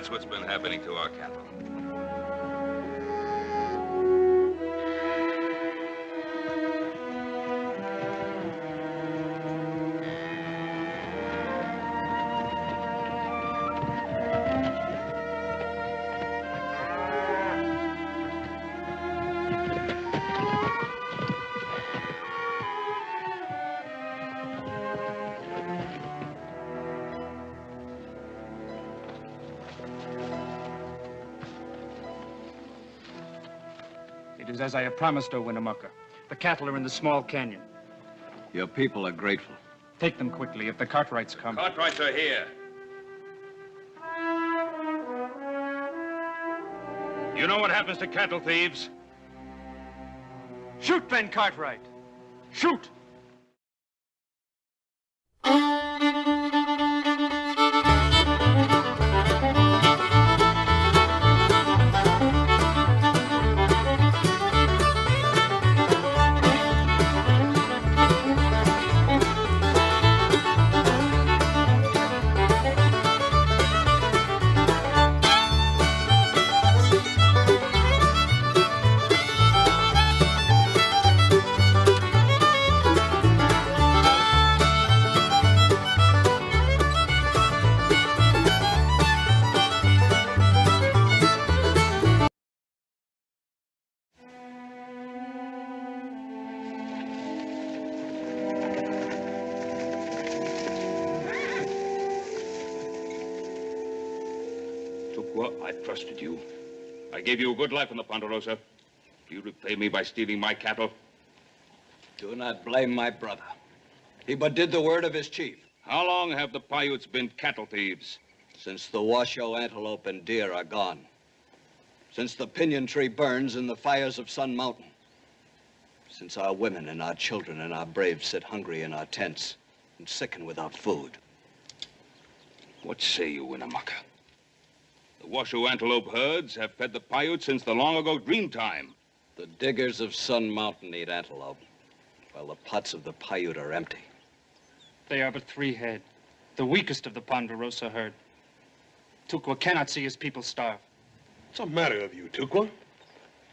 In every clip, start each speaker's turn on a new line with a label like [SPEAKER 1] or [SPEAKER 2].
[SPEAKER 1] That's what's been happening to our cattle.
[SPEAKER 2] It is as I have promised, O Winnemucca. The cattle are in the small canyon.
[SPEAKER 3] Your people are grateful.
[SPEAKER 2] Take them quickly if the Cartwrights come.
[SPEAKER 1] Cartwrights are here. You know what happens to cattle thieves?
[SPEAKER 2] Shoot, Ben Cartwright! Shoot!
[SPEAKER 1] I trusted you. I gave you a good life in the Ponderosa. Do you repay me by stealing my cattle?
[SPEAKER 3] Do not blame my brother. He but did the word of his chief.
[SPEAKER 1] How long have the Paiutes been cattle thieves?
[SPEAKER 3] Since the Washoe antelope and deer are gone. Since the pinyon tree burns in the fires of Sun Mountain. Since our women and our children and our braves sit hungry in our tents and sicken without food.
[SPEAKER 1] What say you, Winnemucca? The Washoe antelope herds have fed the Paiutes since the long-ago dream time.
[SPEAKER 3] The diggers of Sun Mountain eat antelope, while the pots of the Paiute are empty.
[SPEAKER 2] They are but 3 head, the weakest of the Ponderosa herd. Tukwa cannot see his people starve.
[SPEAKER 4] What's the matter with you, Tukwa?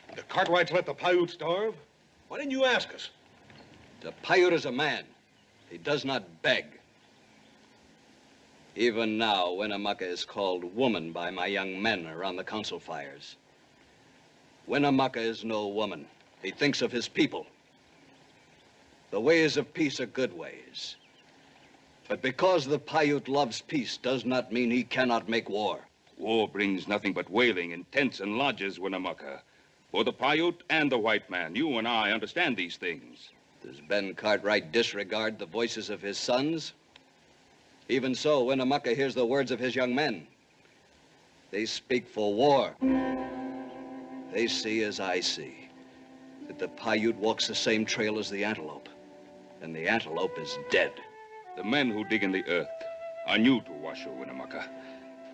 [SPEAKER 4] Did the Cartwrights let the Paiute starve? Why didn't you ask us?
[SPEAKER 3] The Paiute is a man. He does not beg. Even now, Winnemucca is called woman by my young men around the council fires. Winnemucca is no woman. He thinks of his people. The ways of peace are good ways. But because the Paiute loves peace does not mean he cannot make war.
[SPEAKER 1] War brings nothing but wailing in tents and lodges, Winnemucca. For the Paiute and the white man, you and I understand these things.
[SPEAKER 3] Does Ben Cartwright disregard the voices of his sons? Even so, Winnemucca hears the words of his young men. They speak for war. They see as I see, that the Paiute walks the same trail as the antelope, and the antelope is dead.
[SPEAKER 1] The men who dig in the earth are new to Washoe, Winnemucca.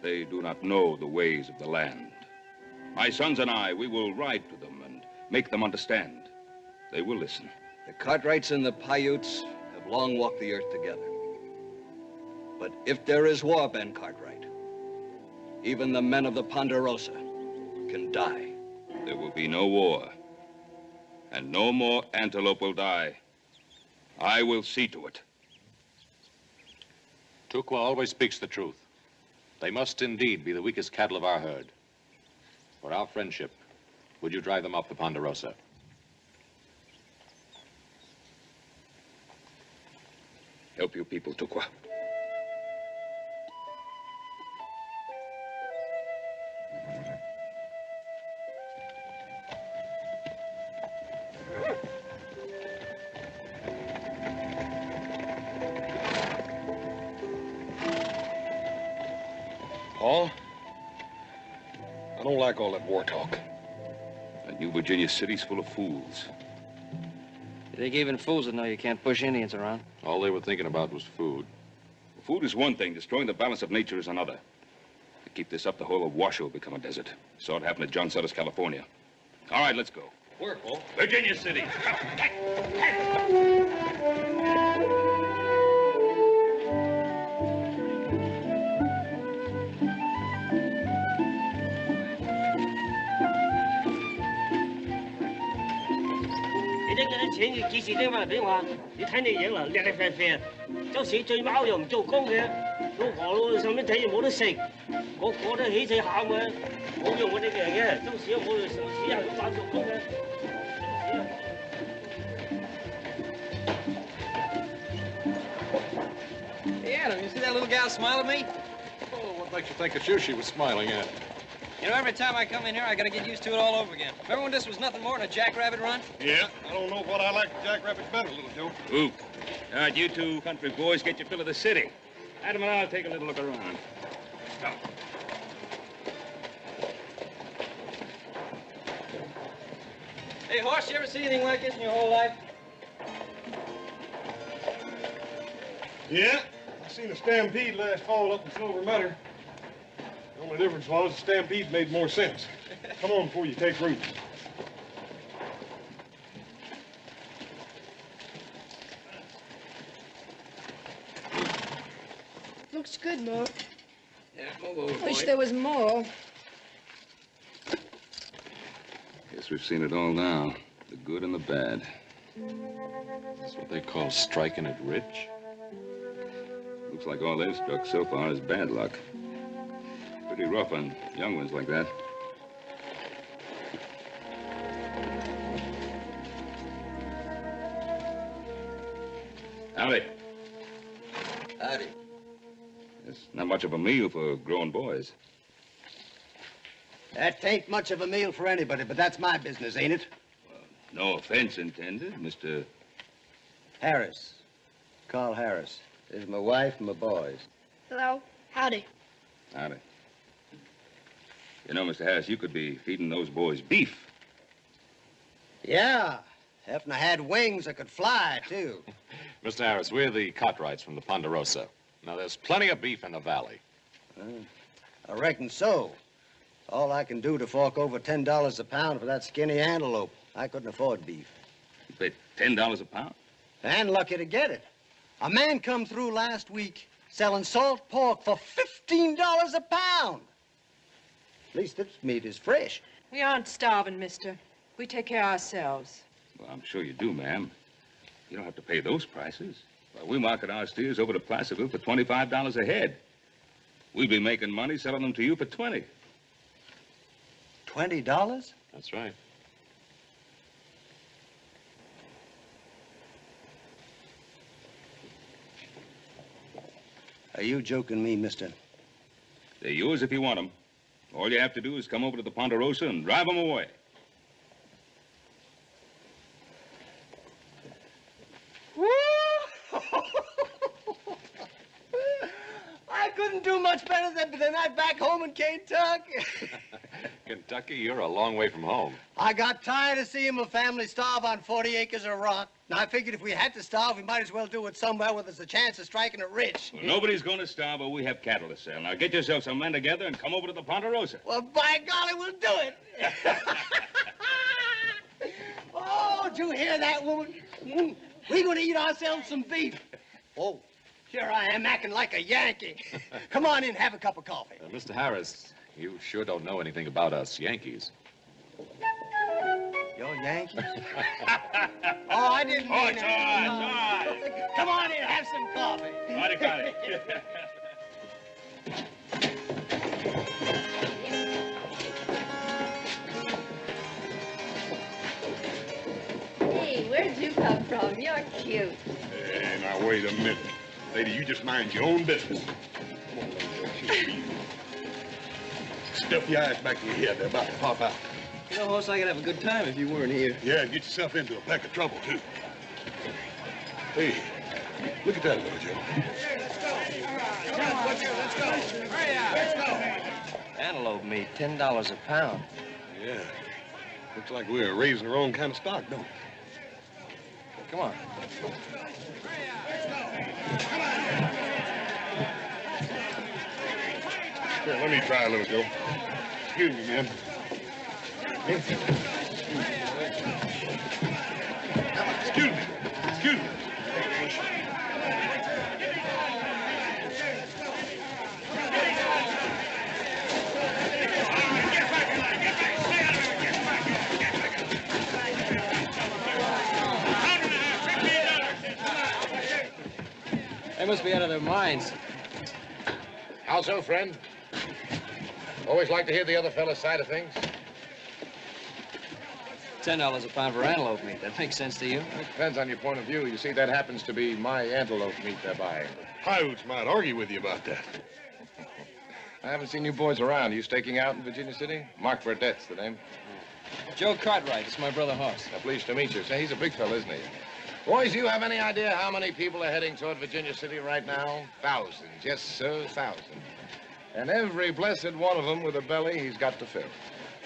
[SPEAKER 1] They do not know the ways of the land. My sons and I, we will ride to them and make them understand. They will listen.
[SPEAKER 3] The Cartwrights and the Paiutes have long walked the earth together. But if there is war, Ben Cartwright, even the men of the Ponderosa can die.
[SPEAKER 1] There will be no war, and no more antelope will die. I will see to it.
[SPEAKER 5] Tukwa always speaks the truth. They must indeed be the weakest cattle of our herd. For our friendship, would you drive them off the Ponderosa?
[SPEAKER 1] Help your people, Tukwa.
[SPEAKER 4] Paul, I don't like all that war talk.
[SPEAKER 1] That New Virginia city's full of fools.
[SPEAKER 6] You think even fools would know you can't push Indians around?
[SPEAKER 5] All they were thinking about was food.
[SPEAKER 1] Food is one thing. Destroying the balance of nature is another. To keep this up, the whole of Washoe will become a desert. Saw it happen at John Sutter's, California. All right, let's go.
[SPEAKER 4] Where, Paul?
[SPEAKER 1] Virginia City.
[SPEAKER 7] 啲錢要幾時拎翻嚟俾我？你睇你影啦，叻叻啡啡，周時醉貓又唔做工嘅，老婆老上面睇又冇得食，個個都起死喊嘅，冇用我哋嘅嘅，周時都冇上司又要翻做工嘅。
[SPEAKER 6] Hey, Adam, you see that little gal smile at me?
[SPEAKER 5] Oh, what makes you think it's you she was smiling at?
[SPEAKER 6] You know, every time I come in here, I gotta get used to it all over again. Remember when this was nothing more than a jackrabbit run?
[SPEAKER 4] Yeah, I don't know what I like the jackrabbits better, little Joe.
[SPEAKER 1] Oop. All right, you two country boys get your fill of the city. Adam and I'll take a little look around. Come.
[SPEAKER 6] Hey, Horse, you ever see anything like this in your whole life?
[SPEAKER 4] Yeah, I seen a stampede last fall up in Silver Meadow. The only difference was the stampede made more sense. Come on before you take root.
[SPEAKER 8] Looks good, Mo.
[SPEAKER 6] Yeah, move over,
[SPEAKER 8] Wish there was more.
[SPEAKER 1] Guess we've seen it all now. The good and the bad.
[SPEAKER 5] That's what they call striking it rich.
[SPEAKER 1] Looks like all they've struck so far is bad luck. Pretty rough on young ones like that. Howdy.
[SPEAKER 3] Howdy.
[SPEAKER 1] It's not much of a meal for grown boys.
[SPEAKER 9] That ain't much of a meal for anybody, but that's my business, ain't it?
[SPEAKER 1] No offense intended, Mr.
[SPEAKER 9] Harris. Carl Harris. This is my wife and my boys.
[SPEAKER 8] Hello. Howdy.
[SPEAKER 1] Howdy. You know, Mr. Harris, you could be feeding those boys beef.
[SPEAKER 9] Yeah. If I had wings, I could fly, too.
[SPEAKER 5] Mr. Harris, we're the Cartwrights from the Ponderosa. Now, there's plenty of beef in the valley.
[SPEAKER 9] I reckon so. All I can do to fork over $10 a pound for that skinny antelope. I couldn't afford beef.
[SPEAKER 1] You pay $10 a pound?
[SPEAKER 9] And lucky to get it. A man come through last week selling salt pork for $15 a pound. At least this meat is fresh.
[SPEAKER 10] We aren't starving, mister. We take care of ourselves.
[SPEAKER 1] Well, I'm sure you do, ma'am. You don't have to pay those prices. Well, we market our steers over to Placerville for $25 a head. We'd be making money selling them to you for $20.
[SPEAKER 9] $20?
[SPEAKER 5] That's right.
[SPEAKER 9] Are you joking me, mister?
[SPEAKER 1] They're yours if you want them. All you have to do is come over to the Ponderosa and drive them away.
[SPEAKER 9] I couldn't do much better than that back home in Kentucky.
[SPEAKER 5] Kentucky, you're a long way from home.
[SPEAKER 9] I got tired of seeing my family starve on 40 acres of rock. Now, I figured if we had to starve, we might as well do it somewhere where there's a chance of striking it rich.
[SPEAKER 1] Well, nobody's going to starve, but we have cattle to sell. Now, get yourself some men together and come over to the Ponderosa.
[SPEAKER 9] Well, by golly, we'll do it. Oh, did you hear that, woman? We're going to eat ourselves some beef. Oh, here I am acting like a Yankee. Come on in, have a cup of coffee.
[SPEAKER 5] Mr. Harris, you sure don't know anything about us Yankees.
[SPEAKER 9] You're Yankees? Oh, I didn't mean
[SPEAKER 1] it's all right.
[SPEAKER 9] Come on in, have some coffee.
[SPEAKER 1] Got it.
[SPEAKER 11] Hey, where'd you come from? You're cute.
[SPEAKER 4] Hey, now, wait a minute. Lady, you just mind your own business. Come on, little girl. Stuff your eyes back in your head. They're about to pop out.
[SPEAKER 6] You know, Horse, I could have a good time if you weren't here.
[SPEAKER 4] Yeah, and get yourself into a peck of trouble, too. Hey, look at that little Joe.
[SPEAKER 6] Antelope meat, $10 a pound.
[SPEAKER 4] Yeah. Looks like we're raising our own kind of stock, don't it?
[SPEAKER 6] Come on.
[SPEAKER 4] Here, let me try a little, Joe. Excuse me, man. Excuse me. Excuse me.
[SPEAKER 6] must be out of their minds.
[SPEAKER 5] How so, friend? Always like to hear the other fellow's side of things.
[SPEAKER 6] $10 a pound for antelope meat. That makes sense to you?
[SPEAKER 5] It depends on your point of view. You see, that happens to be my antelope meat they're buying.
[SPEAKER 4] Coyotes might argue with you about that.
[SPEAKER 5] I haven't seen you boys around. You staking out in Virginia City? Mark Burdett's the name.
[SPEAKER 6] Joe Cartwright. It's my brother Hoss.
[SPEAKER 5] Pleased to meet you. Say, he's a big fella, isn't he? Boys, do you have any idea how many people are heading toward Virginia City right now? Thousands. Yes, sir, thousands. And every blessed one of them with a belly he's got to fill.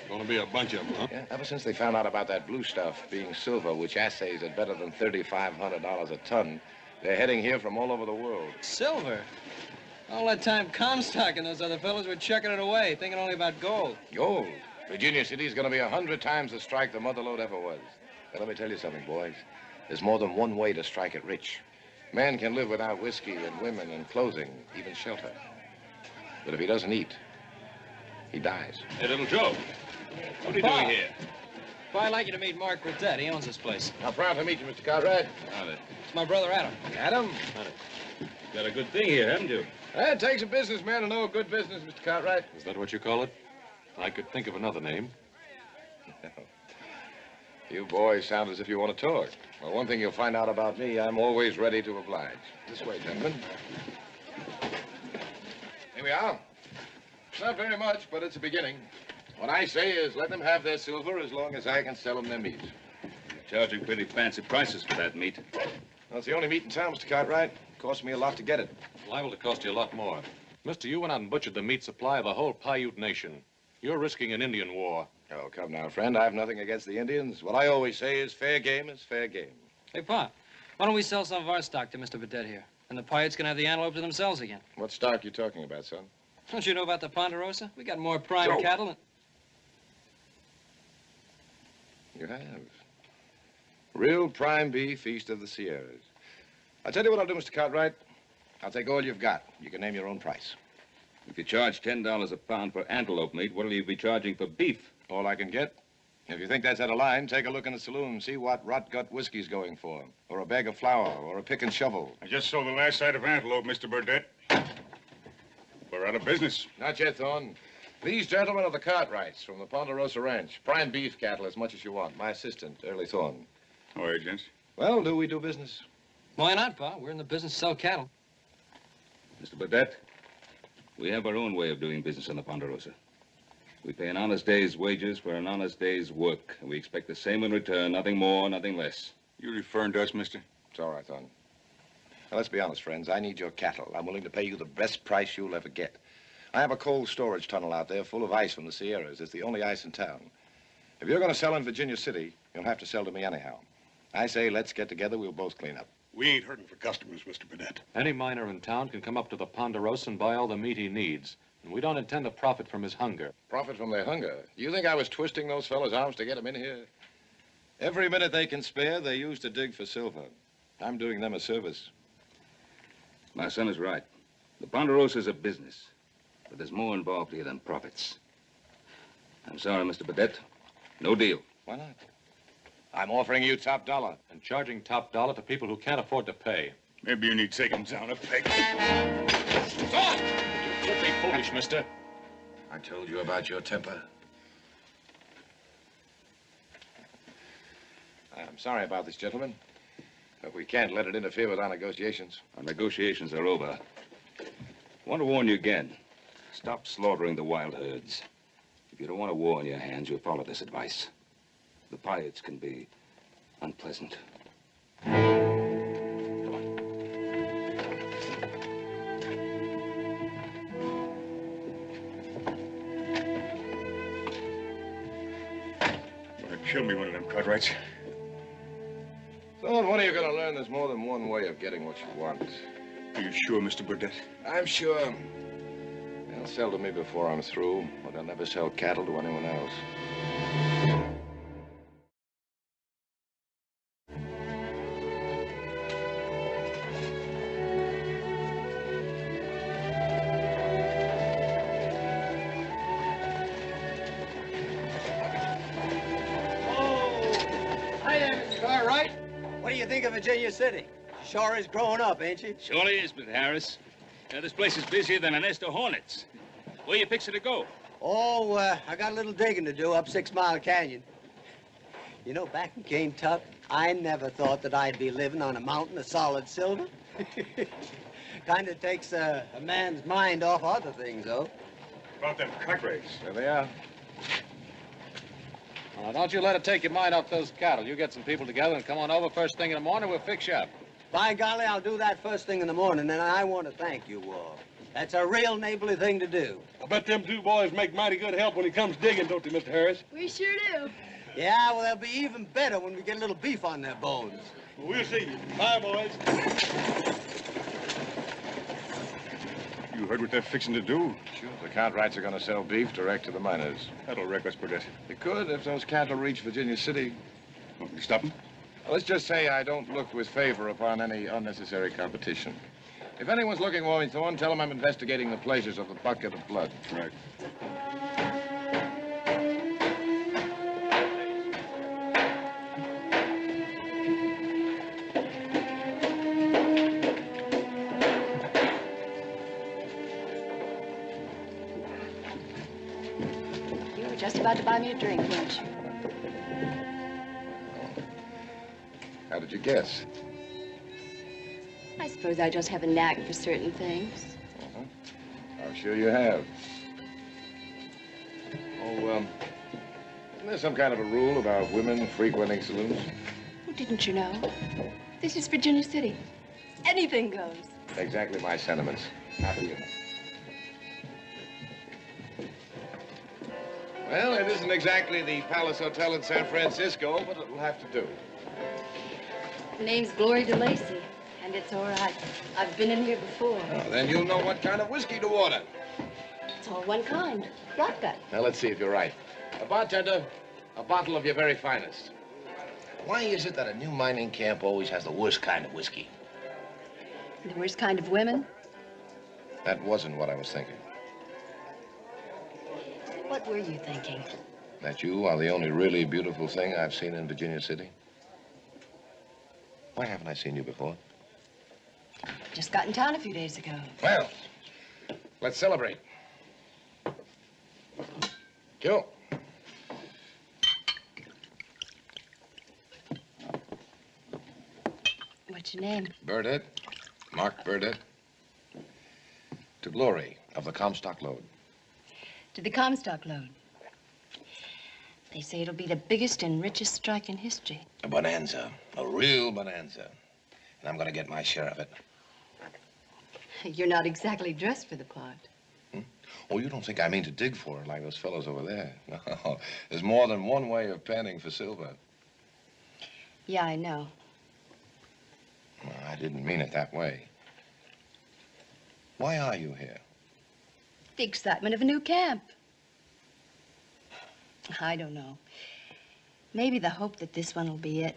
[SPEAKER 4] Gonna be a bunch of them, huh?
[SPEAKER 5] Yeah, ever since they found out about that blue stuff being silver, which assays at better than $3,500 a ton, they're heading here from all over the world.
[SPEAKER 6] Silver? All that time Comstock and those other fellows were chucking it away, thinking only about gold.
[SPEAKER 5] Gold? Virginia City's gonna be 100 times the strike the Mother Lode ever was. Now, let me tell you something, boys. There's more than one way to strike it rich. Man can live without whiskey and women and clothing, even shelter. But if he doesn't eat, he dies.
[SPEAKER 1] Hey, little Joe. What are you doing here?
[SPEAKER 6] Well, I'd like you to meet Mark Burdett. He owns this place.
[SPEAKER 5] I'm proud to meet you, Mr. Cartwright.
[SPEAKER 1] Howdy.
[SPEAKER 6] It's my brother Adam.
[SPEAKER 5] Adam?
[SPEAKER 1] Got a good thing here, haven't you?
[SPEAKER 5] It takes a businessman to know a good business, Mr. Cartwright.
[SPEAKER 12] Is that what you call it? I could think of another name.
[SPEAKER 5] You boys sound as if you want to talk. Well, one thing you'll find out about me, I'm always ready to oblige. This way, gentlemen. Here we are. Not very much, but it's a beginning. What I say is let them have their silver as long as I can sell them their meat.
[SPEAKER 1] You're charging pretty fancy prices for that meat.
[SPEAKER 5] Well, it's the only meat in town, Mr. Cartwright. It cost me a lot to get it.
[SPEAKER 12] Liable to cost you a lot more. Mister, you went out and butchered the meat supply of the whole Paiute nation. You're risking an Indian war.
[SPEAKER 5] Oh, come now, friend. I have nothing against the Indians. What I always say is fair game is fair game.
[SPEAKER 6] Hey, Pop, why don't we sell some of our stock to Mr. Burdett here? And the Paiutes can have the antelope to themselves again.
[SPEAKER 5] What stock you talking about, son?
[SPEAKER 6] Don't you know about the Ponderosa? We got more prime cattle than...
[SPEAKER 5] You have. Real prime beef east of the Sierras. I'll tell you what I'll do, Mr. Cartwright. I'll take all you've got. You can name your own price.
[SPEAKER 1] If you charge $10 a pound for antelope meat, what'll you be charging for beef?
[SPEAKER 5] All I can get. If you think that's out of line, take a look in the saloon and see what rot-gut whiskey's going for. Or a bag of flour, or a pick and shovel.
[SPEAKER 4] I just sold the last sight of antelope, Mr. Burdett. We're out of business.
[SPEAKER 5] Not yet, Thorne. These gentlemen are the Cartwrights from the Ponderosa Ranch. Prime beef cattle as much as you want. My assistant, Early Thorne.
[SPEAKER 4] All right, gents.
[SPEAKER 5] Well, do we do business?
[SPEAKER 6] Why not, Pa? We're in the business to sell cattle.
[SPEAKER 1] Mr. Burdett, we have our own way of doing business on the Ponderosa. We pay an honest day's wages for an honest day's work, and we expect the same in return, nothing more, nothing less.
[SPEAKER 4] You referring to us, mister?
[SPEAKER 5] It's all right, Thorne. Now, let's be honest, friends. I need your cattle. I'm willing to pay you the best price you'll ever get. I have a cold storage tunnel out there full of ice from the Sierras. It's the only ice in town. If you're going to sell in Virginia City, you'll have to sell to me anyhow. I say let's get together. We'll both clean up.
[SPEAKER 4] We ain't hurting for customers, Mr. Burdett.
[SPEAKER 12] Any miner in town can come up to the Ponderosa and buy all the meat he needs. And we don't intend to profit from his hunger.
[SPEAKER 5] Profit from their hunger? You think I was twisting those fellas' arms to get them in here? Every minute they can spare, they use to dig for silver. I'm doing them a service.
[SPEAKER 1] My son is right. The Ponderosa is a business, but there's more involved here than profits. I'm sorry, Mr. Burdett. No deal.
[SPEAKER 5] Why not? I'm offering you top dollar.
[SPEAKER 12] And charging top dollar to people who can't afford to pay.
[SPEAKER 4] Maybe you need taking down a peg.
[SPEAKER 12] Stop! You could be foolish, mister.
[SPEAKER 5] I told you about your temper. I'm sorry about this, gentlemen. But we can't let it interfere with our negotiations.
[SPEAKER 1] Our negotiations are over. I want to warn you again. Stop slaughtering the wild herds. If you don't want a war on your hands, you'll follow this advice. The Paiutes can be unpleasant. Come on.
[SPEAKER 4] Kill me one of them Cartwrights.
[SPEAKER 5] So, when are you going to learn there's more than one way of getting what you want?
[SPEAKER 4] Are you sure, Mr. Burdett?
[SPEAKER 5] I'm sure. They'll sell to me before I'm through, but I'll never sell cattle to anyone else.
[SPEAKER 9] Hi there, Mr. Cartwright. What do you think of Virginia City? Sure is growing up, ain't she?
[SPEAKER 1] Surely is, Mr. Harris. This place is busier than a nest of hornets. Where you fixing to go?
[SPEAKER 9] Oh, I got a little digging to do up 6 Mile Canyon. You know, back in Kentucky, I never thought that I'd be living on a mountain of solid silver. Kind of takes a man's mind off other things, though.
[SPEAKER 4] About them cut rates.
[SPEAKER 5] There they are.
[SPEAKER 12] Don't you let it take your mind off those cattle. You get some people together and come on over first thing in the morning. We'll fix you up.
[SPEAKER 9] By golly, I'll do that first thing in the morning, and I want to thank you all. That's a real neighborly thing to do.
[SPEAKER 4] I bet them 2 boys make mighty good help when it comes digging, don't they, Mr. Harris?
[SPEAKER 8] We sure do.
[SPEAKER 9] Yeah, well, they'll be even better when we get a little beef on their bones.
[SPEAKER 4] Well, we'll see you. Bye, boys. You heard what they're fixing to do?
[SPEAKER 5] Sure. The Cartwrights are going to sell beef direct to the miners.
[SPEAKER 4] That'll wreck us, Progressive.
[SPEAKER 5] It could if those cattle reach Virginia City.
[SPEAKER 4] Want me to stop them?
[SPEAKER 5] Let's just say I don't look with favor upon any unnecessary competition. If anyone's looking for me, Thorne, tell them I'm investigating the pleasures of the bucket of blood.
[SPEAKER 4] Right.
[SPEAKER 11] You were just about to buy me a drink, weren't you?
[SPEAKER 5] How did you guess?
[SPEAKER 11] I suppose I just have a knack for certain things.
[SPEAKER 5] I'm sure you have. Oh, isn't there some kind of a rule about women frequenting saloons?
[SPEAKER 11] Oh, didn't you know? This is Virginia City. Anything goes.
[SPEAKER 5] Exactly my sentiments. How do you know? Well, it isn't exactly the Palace Hotel in San Francisco, but it'll have to do.
[SPEAKER 11] The name's Glory DeLacy, and it's all right. I've been in here before.
[SPEAKER 5] Oh, then you'll know what kind of whiskey to order.
[SPEAKER 11] It's all one kind. Vodka.
[SPEAKER 5] Now, let's see if you're right. A bartender, a bottle of your very finest. Why is it that a new mining camp always has the worst kind of whiskey?
[SPEAKER 11] The worst kind of women.
[SPEAKER 5] That wasn't what I was thinking.
[SPEAKER 11] What were you thinking?
[SPEAKER 5] That you are the only really beautiful thing I've seen in Virginia City. Why haven't I seen you before?
[SPEAKER 11] Just got in town a few days ago.
[SPEAKER 5] Well, let's celebrate. Go.
[SPEAKER 11] What's your name?
[SPEAKER 5] Burdett. Mark Burdett. To Glory of the Comstock Lode.
[SPEAKER 11] To the Comstock load. They say it'll be the biggest and richest strike in history.
[SPEAKER 5] A bonanza. A real bonanza. And I'm going to get my share of it.
[SPEAKER 11] You're not exactly dressed for the part.
[SPEAKER 5] Oh, you don't think I mean to dig for it like those fellows over there. No, there's more than one way of panning for silver.
[SPEAKER 11] Yeah, I know.
[SPEAKER 5] Well, I didn't mean it that way. Why are you here?
[SPEAKER 11] The excitement of a new camp. I don't know. Maybe the hope that this one will be it.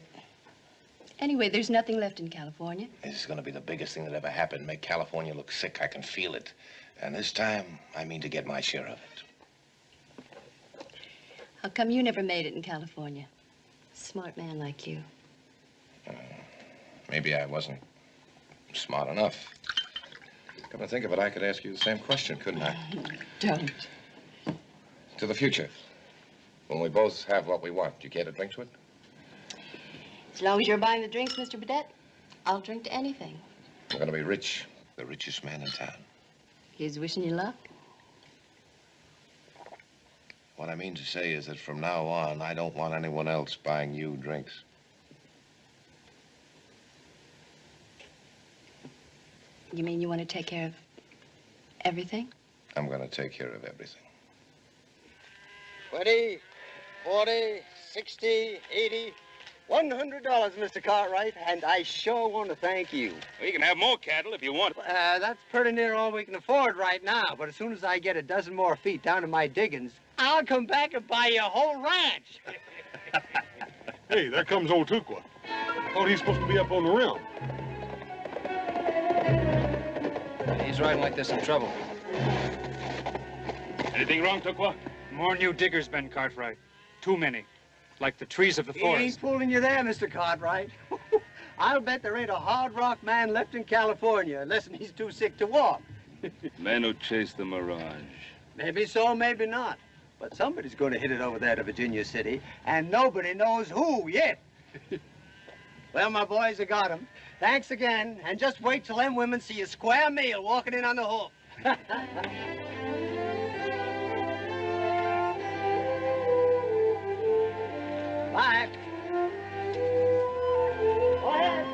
[SPEAKER 11] Anyway, there's nothing left in California.
[SPEAKER 5] This is going to be the biggest thing that ever happened. Make California look sick. I can feel it. And this time, I mean to get my share of it.
[SPEAKER 11] How come you never made it in California? Smart man like you.
[SPEAKER 5] Maybe I wasn't smart enough. Come to think of it, I could ask you the same question, couldn't I?
[SPEAKER 11] Don't.
[SPEAKER 5] To the future. When we both have what we want, do you care to drink to it?
[SPEAKER 11] As long as you're buying the drinks, Mr. Burdett, I'll drink to anything.
[SPEAKER 5] We're going to be rich. The richest man in town.
[SPEAKER 11] Here's wishing you luck.
[SPEAKER 5] What I mean to say is that from now on, I don't want anyone else buying you drinks.
[SPEAKER 11] You mean you want to take care of everything?
[SPEAKER 5] I'm going to take care of everything.
[SPEAKER 9] 20, 40, 60, 80, $100, Mr. Cartwright, and I sure want to thank you.
[SPEAKER 1] Well, you can have more cattle if you want.
[SPEAKER 9] That's pretty near all we can afford right now, but as soon as I get a dozen more feet down to my diggings, I'll come back and buy you a whole ranch.
[SPEAKER 4] Hey, there comes old Tukwa. Thought he's supposed to be up on the rim.
[SPEAKER 6] He's riding like there's some trouble.
[SPEAKER 1] Anything wrong, Tukwa?
[SPEAKER 2] More new diggers, Ben Cartwright. Too many. Like the trees of the
[SPEAKER 9] He
[SPEAKER 2] forest.
[SPEAKER 9] ain't fooling you there, Mr. Cartwright. I'll bet there ain't a hard rock man left in California unless he's too sick to walk.
[SPEAKER 1] Men who chase the mirage.
[SPEAKER 9] Maybe so, maybe not. But somebody's going to hit it over there to Virginia City, and nobody knows who yet. Well, my boys, I got 'em. Thanks again, and just wait till them women see a square meal walking in on the hook. Bye. Go ahead.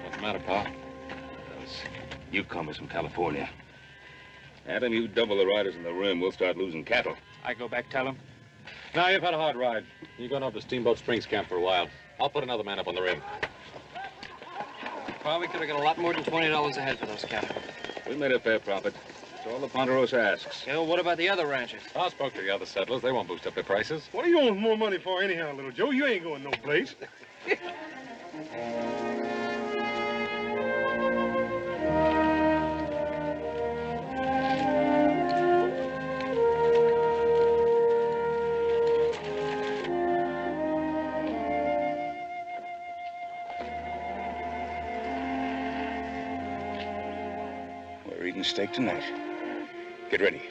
[SPEAKER 12] What's the matter, Pa?
[SPEAKER 1] Those newcomers from California. Adam, you double the riders in the rim, we'll start losing cattle.
[SPEAKER 2] I go back, tell him.
[SPEAKER 12] Now, you've had a hard ride. You're going up to Steamboat Springs Camp for a while. I'll put another man up on the rim.
[SPEAKER 6] Probably could have got a lot more than $20 a head for those cattle.
[SPEAKER 1] We made a fair profit. That's all the Ponderosa asks.
[SPEAKER 6] Yeah, well, what about the other ranchers?
[SPEAKER 12] I spoke to the other settlers. They won't boost up their prices.
[SPEAKER 4] What do you want more money for anyhow, little Joe? You ain't going no place.
[SPEAKER 1] We're eating steak tonight. Get ready.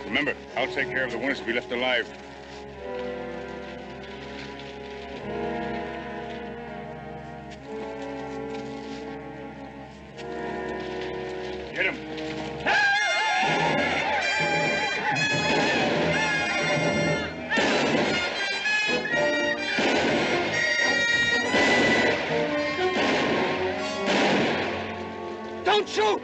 [SPEAKER 1] Remember, I'll take care of the ones to be left alive. Get him.
[SPEAKER 9] Don't shoot!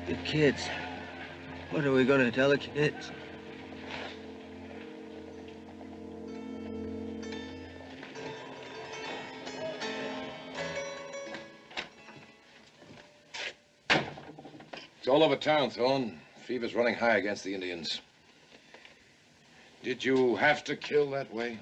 [SPEAKER 9] The kids. What are we going to tell the kids?
[SPEAKER 5] It's all over town, Thorne. Fever's running high against the Indians. Did you have to kill that way?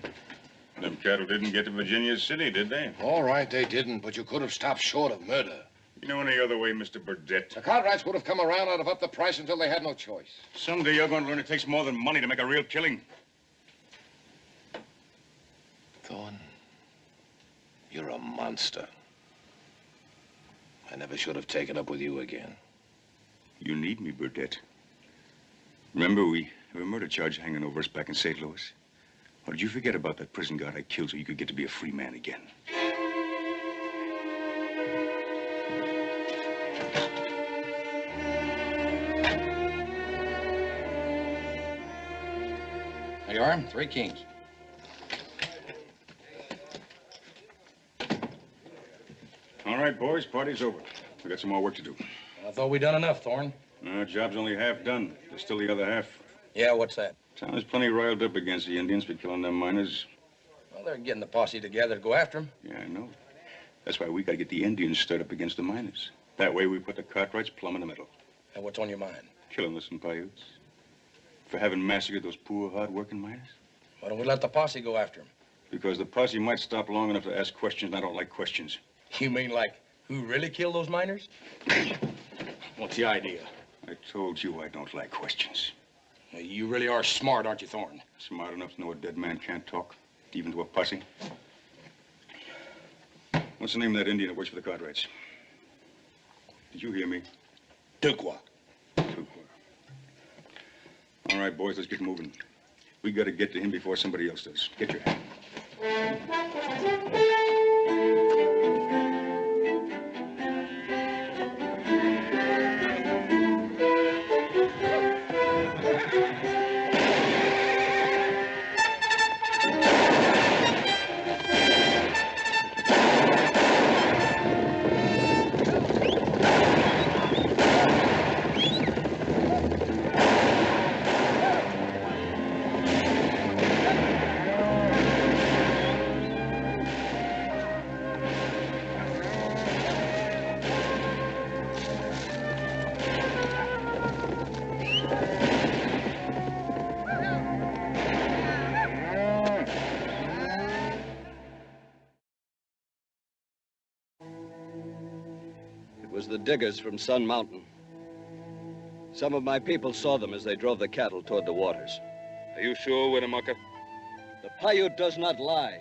[SPEAKER 1] Them cattle didn't get to Virginia City, did they?
[SPEAKER 5] All right, they didn't, but you could have stopped short of murder.
[SPEAKER 1] You know any other way, Mr. Burdett?
[SPEAKER 5] The Cartwrights would have come around and have upped the price until they had no choice.
[SPEAKER 1] Someday you're going to learn it takes more than money to make a real killing.
[SPEAKER 5] Thorne, you're a monster. I never should have taken up with you again.
[SPEAKER 1] You need me, Burdett. Remember, we have a murder charge hanging over us back in St. Louis? Or did you forget about that prison guard I killed so you could get to be a free man again?
[SPEAKER 13] There you are, 3 kings.
[SPEAKER 1] All right, boys, party's over. We got some more work to do.
[SPEAKER 13] I thought we'd done enough, Thorne.
[SPEAKER 1] No, job's only half done. There's still the other half.
[SPEAKER 13] Yeah, what's that?
[SPEAKER 1] Town is plenty riled up against the Indians for killing them miners.
[SPEAKER 13] Well, they're getting the posse together to go after them.
[SPEAKER 1] Yeah, I know. That's why we got to get the Indians stirred up against the miners. That way we put the Cartwrights plumb in the middle.
[SPEAKER 13] And what's on your mind?
[SPEAKER 1] Killing us in Paiutes. For having massacred those poor, hard-working miners.
[SPEAKER 13] Why don't we let the posse go after them?
[SPEAKER 1] Because the posse might stop long enough to ask questions, and I don't like questions.
[SPEAKER 13] You mean like who really killed those miners? What's the idea?
[SPEAKER 1] I told you I don't like questions.
[SPEAKER 13] Well, you really are smart, aren't you, Thorne?
[SPEAKER 1] Smart enough to know a dead man can't talk, even to a posse. What's the name of that Indian that works for the Cartwrights? Did you hear me?
[SPEAKER 13] Duqua.
[SPEAKER 1] Duqua. All right, boys, let's get moving. We got to get to him before somebody else does. Get your hat.
[SPEAKER 3] was the diggers from Sun Mountain. Some of my people saw them as they drove the cattle toward the waters.
[SPEAKER 1] Are you sure, Winnemucca?
[SPEAKER 3] The Paiute does not lie.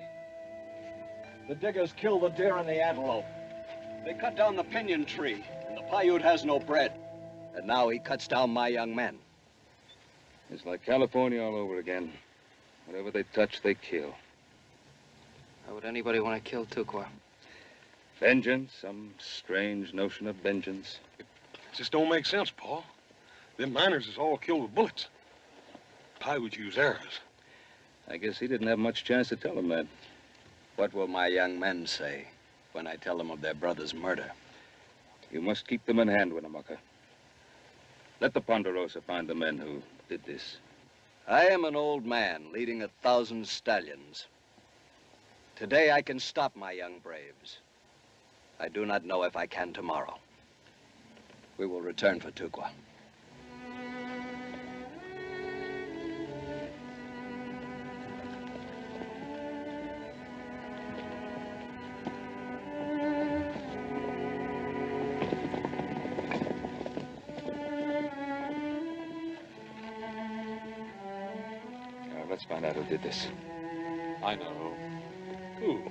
[SPEAKER 3] The diggers killed the deer and the antelope. They cut down the pinyon tree, and the Paiute has no bread. And now he cuts down my young men.
[SPEAKER 1] It's like California all over again. Whatever they touch, they kill.
[SPEAKER 6] Why would anybody want to kill Tukwa?
[SPEAKER 1] Vengeance, some strange notion of vengeance.
[SPEAKER 4] It just don't make sense, Paul. Them miners is all killed with bullets. Paiutes use arrows.
[SPEAKER 1] I guess he didn't have much chance to tell them that.
[SPEAKER 3] What will my young men say when I tell them of their brother's murder?
[SPEAKER 1] You must keep them in hand, Winnemucca. Let the Ponderosa find the men who did this.
[SPEAKER 3] I am an old man leading 1,000 stallions. Today I can stop my young braves. I do not know if I can tomorrow. We will return for Tukwa.
[SPEAKER 1] Let's find out who did this.
[SPEAKER 12] I know who.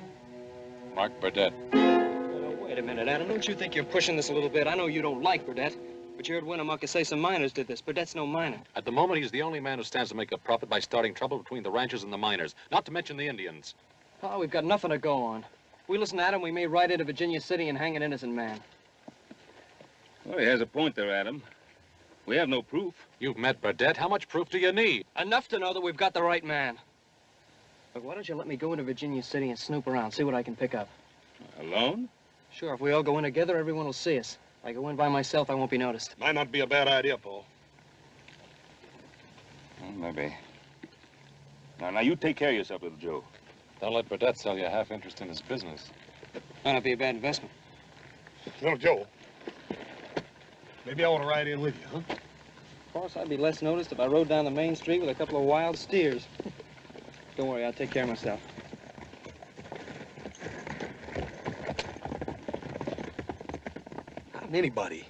[SPEAKER 12] Mark Burdett.
[SPEAKER 6] Wait a minute, Adam. Don't you think you're pushing this a little bit? I know you don't like Burdett, but you heard Winnemucca say some miners did this. Burdett's no miner.
[SPEAKER 12] At the moment, he's the only man who stands to make a profit by starting trouble between the ranchers and the miners, not to mention the Indians.
[SPEAKER 6] Oh, we've got nothing to go on. If we listen to Adam, we may ride into Virginia City and hang an innocent man.
[SPEAKER 1] Well, he has a point there, Adam. We have no proof.
[SPEAKER 12] You've met Burdett. How much proof do you need?
[SPEAKER 6] Enough to know that we've got the right man. Look, why don't you let me go into Virginia City and snoop around, see what I can pick up?
[SPEAKER 1] Alone?
[SPEAKER 6] Sure, if we all go in together, everyone will see us. If I go in by myself, I won't be noticed.
[SPEAKER 4] Might not be a bad idea, Paul.
[SPEAKER 1] Well, maybe. Now, you take care of yourself, little Joe.
[SPEAKER 12] Don't let Burdett sell you half interest in his business.
[SPEAKER 6] Might not be a bad investment.
[SPEAKER 4] Little Joe, maybe I want to ride in with you, huh?
[SPEAKER 6] Of course, I'd be less noticed if I rode down the main street with a couple of wild steers. Don't worry, I'll take care of myself.
[SPEAKER 4] How can anybody,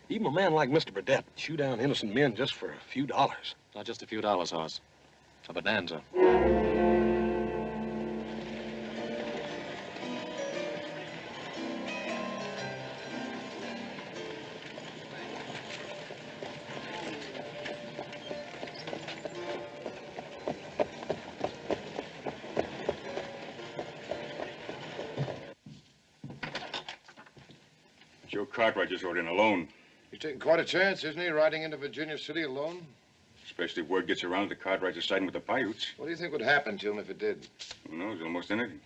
[SPEAKER 4] even a man like Mr. Burdett, shoot down innocent men just for a few dollars?
[SPEAKER 12] Not just a few dollars, Hoss. A bonanza.
[SPEAKER 1] Joe Cartwright just rode in alone.
[SPEAKER 5] He's taking quite a chance, isn't he, riding into Virginia City alone?
[SPEAKER 1] Especially if word gets around that Cartwright's are siding with the Paiutes.
[SPEAKER 5] What do you think would happen to him if it did?
[SPEAKER 1] Who knows? Almost anything.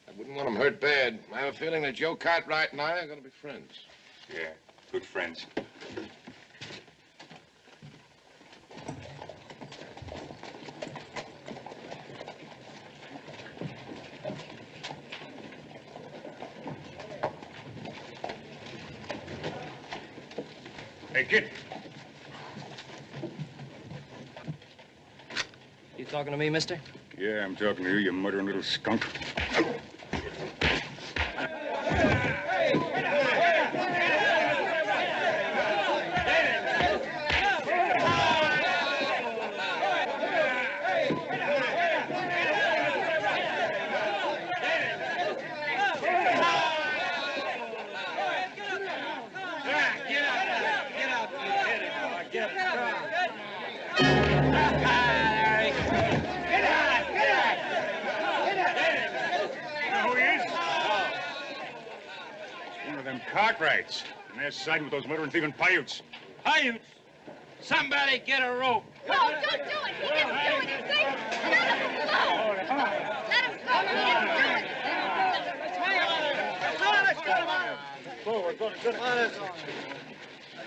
[SPEAKER 5] I wouldn't want him hurt bad. I have a feeling that Joe Cartwright and I are going to be friends.
[SPEAKER 1] Yeah, good friends. Hey, kid.
[SPEAKER 6] You talking to me, mister?
[SPEAKER 1] Yeah, I'm talking to you, you murdering little skunk. Cartwrights, and they're siding with those murdering thieving Paiutes.
[SPEAKER 2] Paiutes! Somebody get a rope.
[SPEAKER 8] No, don't do it. He didn't do anything. Let him go. Let him go. He didn't do anything.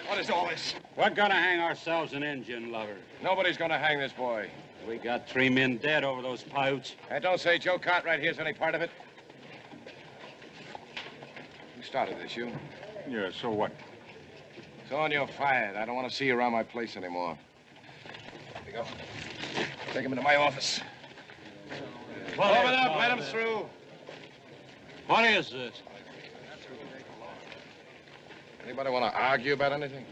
[SPEAKER 5] What is all this?
[SPEAKER 2] We're gonna hang ourselves an Indian lover.
[SPEAKER 5] Nobody's going to hang this boy.
[SPEAKER 2] We got 3 men dead over those Paiutes.
[SPEAKER 5] I don't say Joe Cartwright here's any part of it. You started this, you?
[SPEAKER 1] Yeah, so what?
[SPEAKER 5] So on, you're fired. I don't want to see you around my place anymore. There you go. Take him into my office. Open up. Let him through.
[SPEAKER 2] What is this?
[SPEAKER 5] Anybody want to argue about anything?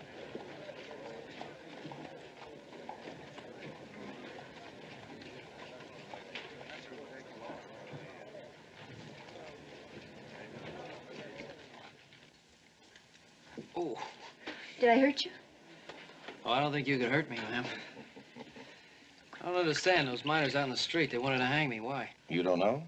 [SPEAKER 6] Oh.
[SPEAKER 11] Did I hurt you?
[SPEAKER 6] Oh, I don't think you could hurt me, ma'am. I don't understand. Those miners out in the street, they wanted to hang me. Why?
[SPEAKER 5] You don't know?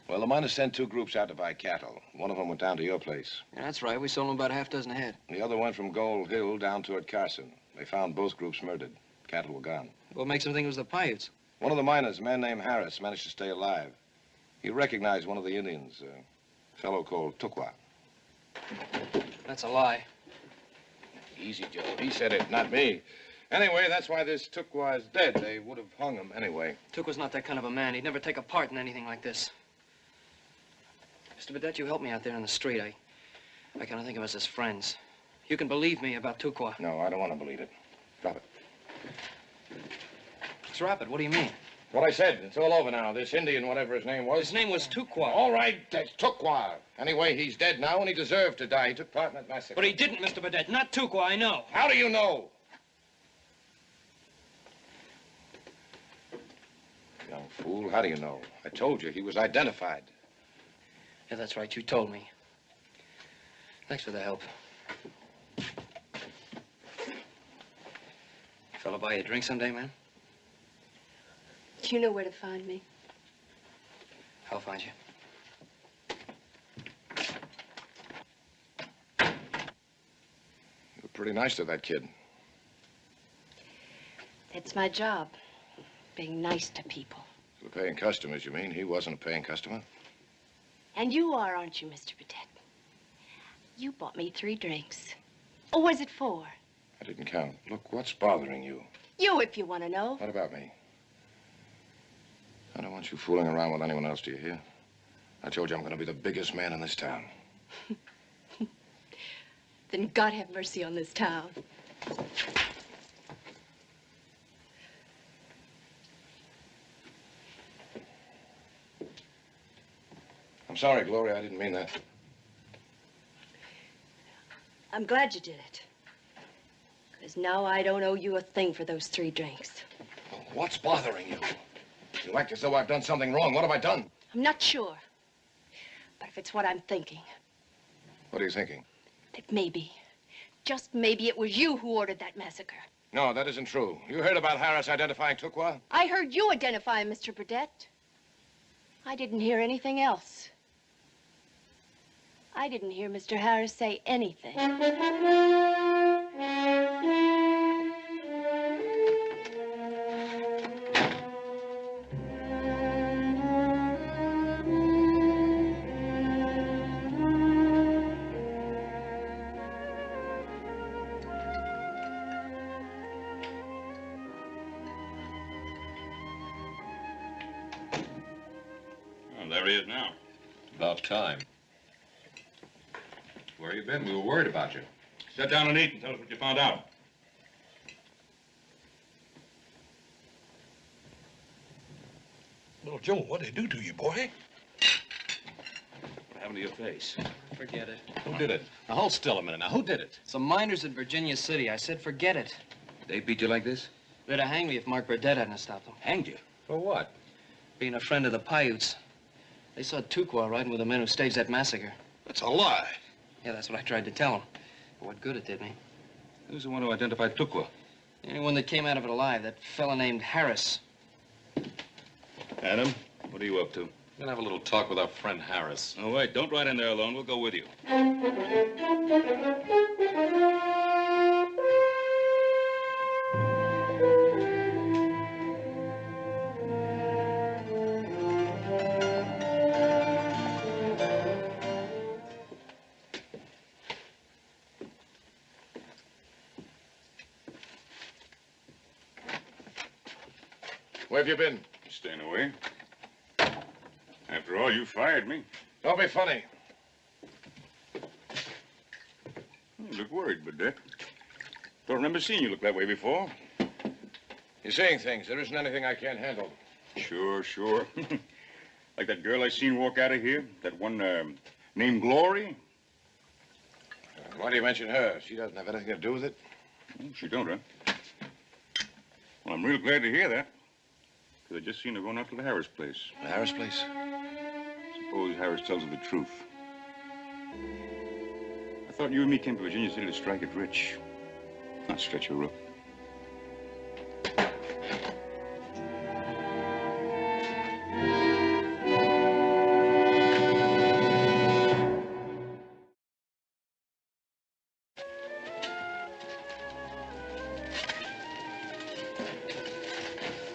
[SPEAKER 5] Well, the miners sent 2 groups out to buy cattle. One of them went down to your place.
[SPEAKER 6] Yeah, that's right. We sold them about a half dozen head.
[SPEAKER 5] The other went from Gold Hill down toward Carson. They found both groups murdered. Cattle were gone.
[SPEAKER 6] What makes them think it was the Paiutes?
[SPEAKER 5] One of the miners, a man named Harris, managed to stay alive. He recognized one of the Indians, a fellow called Tukwa.
[SPEAKER 6] That's a lie.
[SPEAKER 5] Easy, Joe. He said it, not me. Anyway, that's why this Tukwa is dead. They would have hung him anyway.
[SPEAKER 6] Tukwa's not that kind of a man. He'd never take a part in anything like this. Mr. Burdett, you helped me out there in the street. I kind of think of us as friends. You can believe me about Tukwa.
[SPEAKER 5] No, I don't want to believe it. Drop it.
[SPEAKER 6] Drop it? What do you mean?
[SPEAKER 5] What I said. It's all over now. This Indian, whatever his name was.
[SPEAKER 6] His name was Tukwa.
[SPEAKER 5] All right, that's Tukwa. Anyway, he's dead now, and he deserved to die. He took part in that massacre.
[SPEAKER 6] But he didn't, Mr. Burdett. Not Tukwa, I know.
[SPEAKER 5] How do you know? Young fool, how do you know? I told you, he was identified.
[SPEAKER 6] Yeah, that's right. You told me. Thanks for the help. Fella buy you a drink someday, man?
[SPEAKER 11] You know where to find me.
[SPEAKER 6] I'll find you.
[SPEAKER 5] You were pretty nice to that kid.
[SPEAKER 11] That's my job, being nice to people.
[SPEAKER 5] To the paying customers, you mean? He wasn't a paying customer.
[SPEAKER 11] And you are, aren't you, Mr. Burdett? You bought me 3 drinks. Or was it 4?
[SPEAKER 5] I didn't count. Look, what's bothering you?
[SPEAKER 11] You, if you want to know.
[SPEAKER 5] What about me? I don't want you fooling around with anyone else, do you hear? I told you I'm going to be the biggest man in this town.
[SPEAKER 11] Then God have mercy on this town.
[SPEAKER 5] I'm sorry, Gloria. I didn't mean that.
[SPEAKER 11] I'm glad you did it. Because now I don't owe you a thing for those 3 drinks.
[SPEAKER 5] What's bothering you? You act as though I've done something wrong. What have I done?
[SPEAKER 11] I'm not sure. But if it's what I'm thinking,
[SPEAKER 5] What are you thinking?
[SPEAKER 11] that maybe, just maybe it was you who ordered that massacre.
[SPEAKER 5] No, that isn't true. You heard about Harris identifying Tukwa?
[SPEAKER 11] I heard you identify him, Mr. Burdett. I didn't hear anything else. I didn't hear Mr. Harris say anything.
[SPEAKER 1] Well, there he is now.
[SPEAKER 12] About time. Where you been? We were worried about you.
[SPEAKER 1] Sit down and eat and tell us what you found out.
[SPEAKER 4] Little Joe, what'd they do to you, boy?
[SPEAKER 1] What happened to your face?
[SPEAKER 6] Forget it.
[SPEAKER 12] Who did it? Now, hold still a minute. Now, who did it?
[SPEAKER 6] Some miners in Virginia City. I said forget it.
[SPEAKER 1] They beat you like this?
[SPEAKER 6] They'd have hanged me if Mark Burdett hadn't stopped them.
[SPEAKER 1] Hanged you?
[SPEAKER 12] For what?
[SPEAKER 6] Being a friend of the Paiutes. They saw Tukwa riding with the men who staged that massacre.
[SPEAKER 4] That's a lie.
[SPEAKER 6] Yeah, that's what I tried to tell them. But what good it did me.
[SPEAKER 1] Who's the one who identified Tukwa?
[SPEAKER 6] The only one that came out of it alive, that fella named Harris.
[SPEAKER 1] Adam, what are you up to?
[SPEAKER 12] We're gonna have a little talk with our friend Harris.
[SPEAKER 1] Oh, wait, don't ride in there alone. We'll go with you.
[SPEAKER 5] Where have you been?
[SPEAKER 1] Staying away. After all, you fired me.
[SPEAKER 5] Don't be funny.
[SPEAKER 1] You look worried, Burdett. Don't remember seeing you look that way before.
[SPEAKER 5] You're saying things. There isn't anything I can't handle.
[SPEAKER 1] Sure, sure. Like that girl I seen walk out of here? That one named Glory?
[SPEAKER 5] Why do you mention her? She doesn't have anything to do with it.
[SPEAKER 1] Oh, she don't, huh? Well, I'm real glad to hear that. Because I just seen her going out to the Harris place.
[SPEAKER 5] The Harris place?
[SPEAKER 1] Suppose Harris tells her the truth. I thought you and me came to Virginia City to strike it rich. Not stretch her up.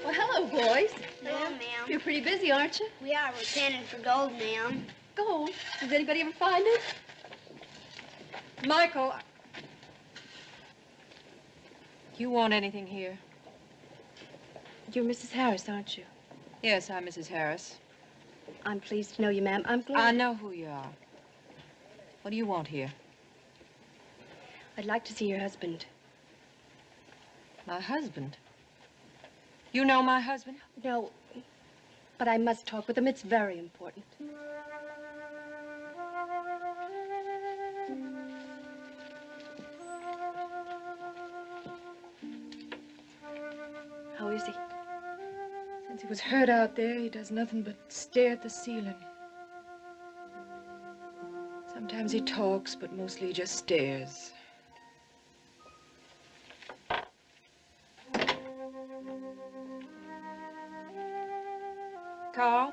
[SPEAKER 11] Well, hello, boys.
[SPEAKER 8] Hello, ma'am.
[SPEAKER 11] You're pretty busy, aren't you?
[SPEAKER 8] We are. We're panning for gold, ma'am.
[SPEAKER 11] Gold? Does anybody ever find it?
[SPEAKER 10] Michael, you want anything here?
[SPEAKER 11] You're Mrs. Harris, aren't you?
[SPEAKER 10] Yes, I'm Mrs. Harris.
[SPEAKER 11] I'm pleased to know you, ma'am. I'm glad.
[SPEAKER 10] I know who you are. What do you want here?
[SPEAKER 11] I'd like to see your husband.
[SPEAKER 10] My husband? You know my husband?
[SPEAKER 11] No, but I must talk with him. It's very important. How is he?
[SPEAKER 10] Since he was hurt out there, he does nothing but stare at the ceiling. Sometimes he talks, but mostly he just stares. Carl?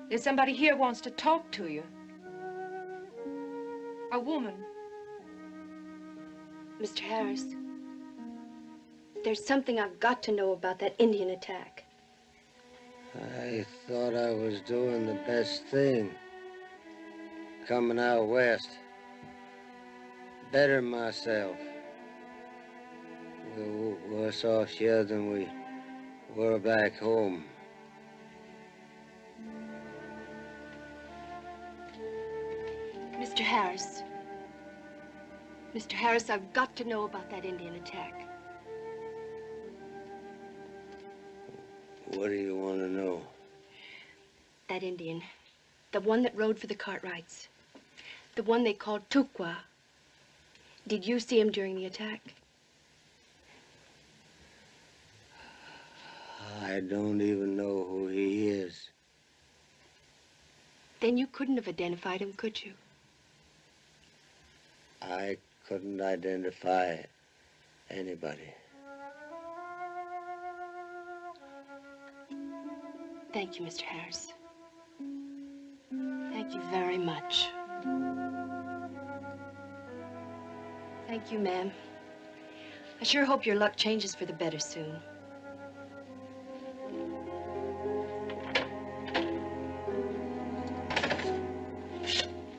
[SPEAKER 10] There's somebody here who wants to talk to you. A woman.
[SPEAKER 11] Mr. Harris, there's something I've got to know about that Indian attack.
[SPEAKER 9] I thought I was doing the best thing. Coming out west. Better myself. We're worse off here than we were back home.
[SPEAKER 11] Mr. Harris. Mr. Harris, I've got to know about that Indian attack.
[SPEAKER 9] What do you want to know?
[SPEAKER 11] That Indian. The one that rode for the Cartwrights. The one they called Tukwa. Did you see him during the attack?
[SPEAKER 9] I don't even know who he is.
[SPEAKER 11] Then you couldn't have identified him, could you?
[SPEAKER 9] I couldn't identify anybody.
[SPEAKER 11] Thank you, Mr. Harris. Thank you very much. Thank you, ma'am. I sure hope your luck changes for the better soon.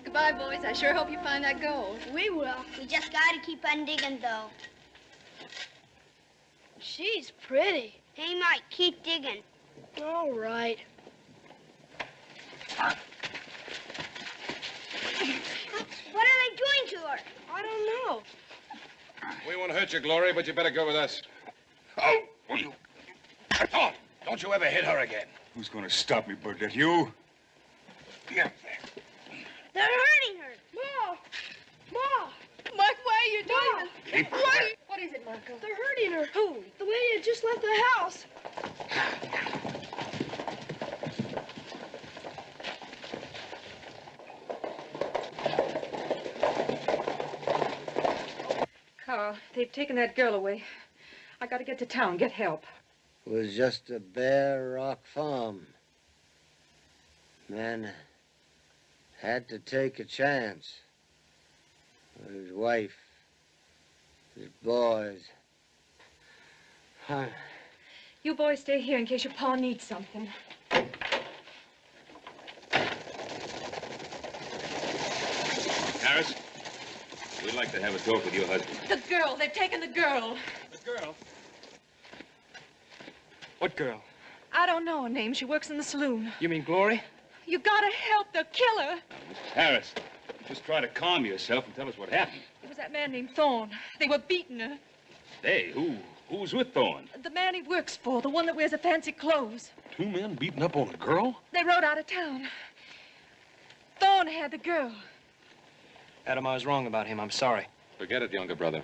[SPEAKER 11] Goodbye, boys. I sure hope you find that gold.
[SPEAKER 8] We will. We just gotta keep on digging, though. She's pretty. Hey, Mike, keep digging. All right. What are they doing to her? I don't know.
[SPEAKER 5] We won't hurt you, Glory, but you better go with us. Oh, you... Oh, don't you ever hit her again.
[SPEAKER 1] Who's going to stop me, Burdette? You?
[SPEAKER 5] Yeah.
[SPEAKER 8] They're hurting her. Ma! Ma!
[SPEAKER 10] Mike, why are you doing this?
[SPEAKER 8] What is it, Marco? They're hurting her. Who? The lady had just left the house.
[SPEAKER 10] Carl, they've taken that girl away. I gotta get to town, get help.
[SPEAKER 9] It was just a bare rock farm. Man had to take a chance. His wife, his boys.
[SPEAKER 10] You boys stay here in case your pa needs something.
[SPEAKER 1] Harris, we'd like to have a talk with your husband.
[SPEAKER 10] The girl, they've taken the girl.
[SPEAKER 2] The girl? What girl?
[SPEAKER 10] I don't know her name. She works in the saloon.
[SPEAKER 2] You mean Glory?
[SPEAKER 10] You gotta help. They'll kill her.
[SPEAKER 1] Mrs. Harris, just try to calm yourself and tell us what happened.
[SPEAKER 10] It was that man named Thorne. They were beating her.
[SPEAKER 1] Hey, who's with Thorne?
[SPEAKER 10] The man he works for, the one that wears the fancy clothes.
[SPEAKER 12] Two men beating up on a girl?
[SPEAKER 10] They rode out of town. Thorne had the girl.
[SPEAKER 6] Adam, I was wrong about him. I'm sorry.
[SPEAKER 12] Forget it, younger brother.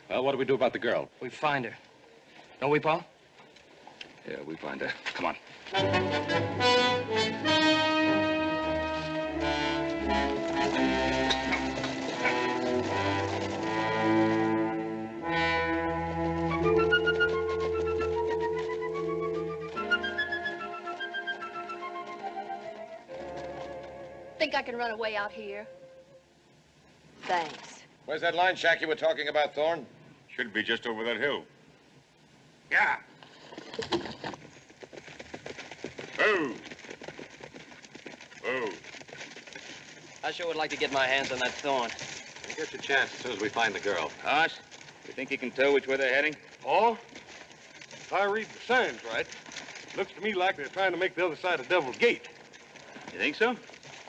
[SPEAKER 12] Well, what do we do about the girl?
[SPEAKER 6] We find her. Don't we, Pa?
[SPEAKER 1] Yeah, we find her. Come on.
[SPEAKER 11] Think I can run away out here? Thanks.
[SPEAKER 5] Where's that line shack you were talking about, Thorne?
[SPEAKER 4] Should be just over that hill.
[SPEAKER 1] Yeah.
[SPEAKER 4] Oh. Oh.
[SPEAKER 6] I sure would like to get my hands on that thorn.
[SPEAKER 12] You get your chance as soon as we find the girl.
[SPEAKER 1] Hoss, you think you can tell which way they're heading?
[SPEAKER 4] Paul, if I read the signs right, looks to me like they're trying to make the other side of Devil's Gate.
[SPEAKER 1] You think so?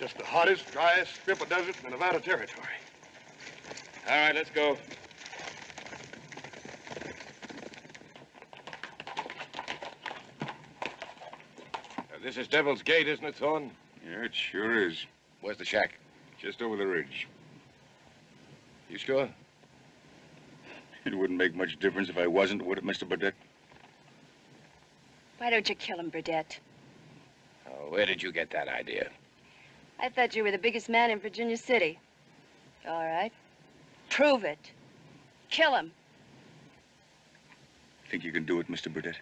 [SPEAKER 4] Just the hottest, driest strip of desert in the Nevada Territory.
[SPEAKER 1] All right, let's go.
[SPEAKER 5] This is Devil's Gate, isn't it, Thorne?
[SPEAKER 4] Yeah, it sure is.
[SPEAKER 5] Where's the shack?
[SPEAKER 4] Just over the ridge.
[SPEAKER 5] You sure?
[SPEAKER 4] It wouldn't make much difference if I wasn't, would it, Mr. Burdett?
[SPEAKER 14] Why don't you kill him, Burdett?
[SPEAKER 5] Oh, where did you get that idea?
[SPEAKER 14] I thought you were the biggest man in Virginia City. All right. Prove it. Kill him.
[SPEAKER 4] Think you can do it, Mr. Burdett?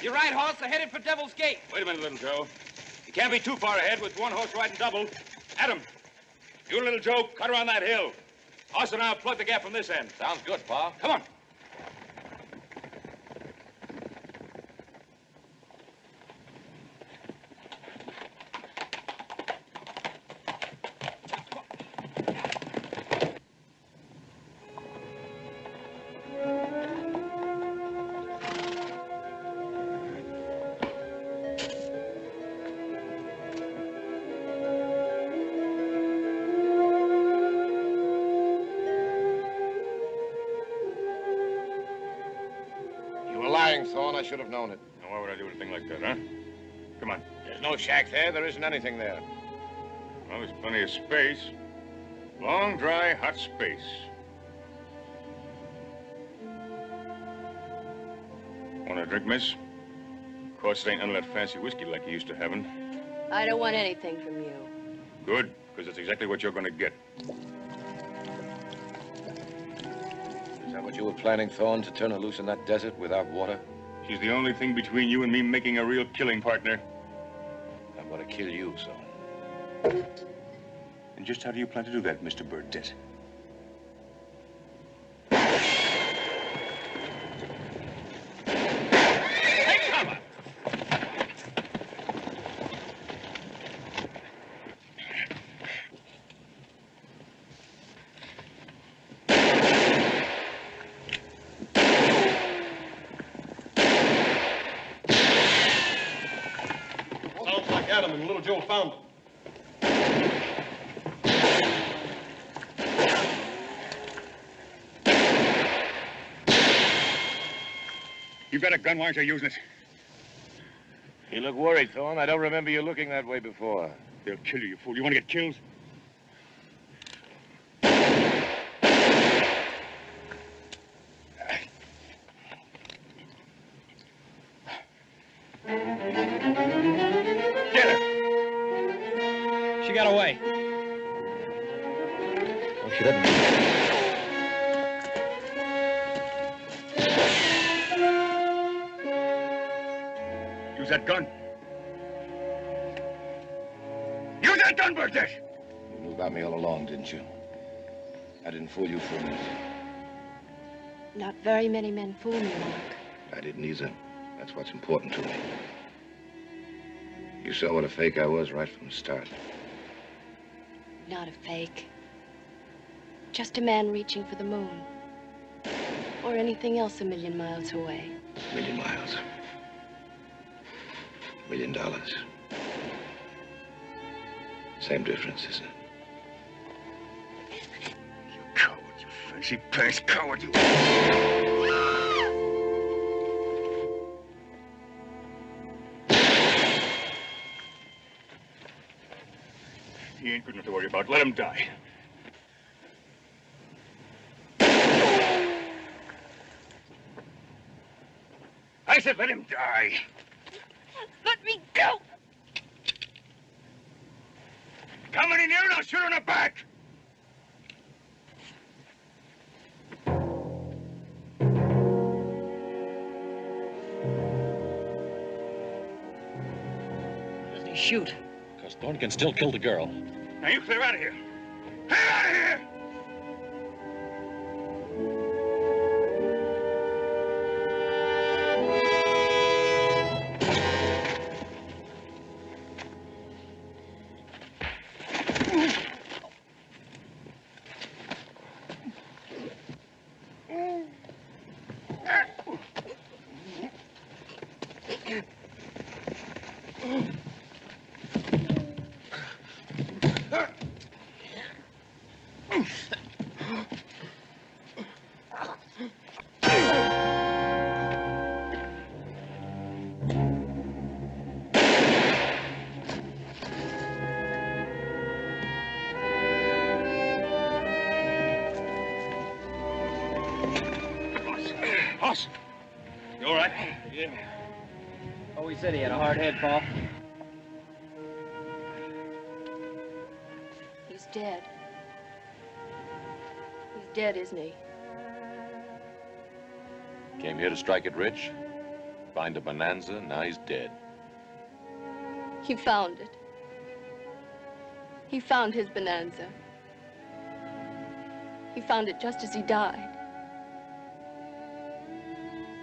[SPEAKER 15] You're right, Hoss. They're headed for Devil's Gate.
[SPEAKER 1] Wait a minute, little Joe. You can't be too far ahead with one horse riding double. Adam, you and little Joe, cut around that hill. Hoss and I'll plug the gap from this end.
[SPEAKER 12] Sounds good, Pa.
[SPEAKER 1] Come on.
[SPEAKER 5] Thorne, I should have known it.
[SPEAKER 4] Now, why would I do anything like that, huh? Come on.
[SPEAKER 5] There's no shack there. There isn't anything there.
[SPEAKER 4] Well, there's plenty of space. Long, dry, hot space. Want a drink, miss? Of course, it ain't none of that fancy whiskey like you used to having.
[SPEAKER 11] I don't want anything from you.
[SPEAKER 4] Good, because that's exactly what you're going to get.
[SPEAKER 5] Is that what you were planning, Thorne, to turn her loose in that desert without water?
[SPEAKER 4] She's the only thing between you and me making a real killing partner.
[SPEAKER 5] I'm going to kill you, so.
[SPEAKER 4] And just how do you plan to do that, Mr. Burdett?
[SPEAKER 16] Adam and little Joe found them.
[SPEAKER 4] You've got a gun, why aren't you using it?
[SPEAKER 5] You look worried, Thorne. I don't remember you looking that way before.
[SPEAKER 4] They'll kill you, you fool. You want to get killed?
[SPEAKER 6] She got away.
[SPEAKER 5] Oh, she didn't.
[SPEAKER 4] Use that gun. Use that gun, Burdett!
[SPEAKER 5] You knew about me all along, didn't you? I didn't fool you for a minute.
[SPEAKER 11] Not very many men fool me, Mark.
[SPEAKER 5] I didn't either. That's what's important to me. You saw what a fake I was right from the start.
[SPEAKER 11] Not a fake. Just a man reaching for the moon. Or anything else a million miles away.
[SPEAKER 5] A million miles. $1 million. Same difference, isn't it?
[SPEAKER 4] Fancy pants coward, you. He ain't good enough to worry about. Let him die. I said let him die.
[SPEAKER 8] Let me go!
[SPEAKER 4] Come any nearer, I'll shoot in the back.
[SPEAKER 6] Doesn't he shoot?
[SPEAKER 12] Because Thorne can still kill the girl.
[SPEAKER 4] Now you clear out of here. Clear out of here! Hoss, you all right?
[SPEAKER 6] Yeah. Oh, he said he had a hard head, Pa.
[SPEAKER 11] He's dead. He's dead, isn't he?
[SPEAKER 12] Came here to strike it rich, find a bonanza, now he's dead.
[SPEAKER 11] He found it. He found his bonanza. He found it just as he died.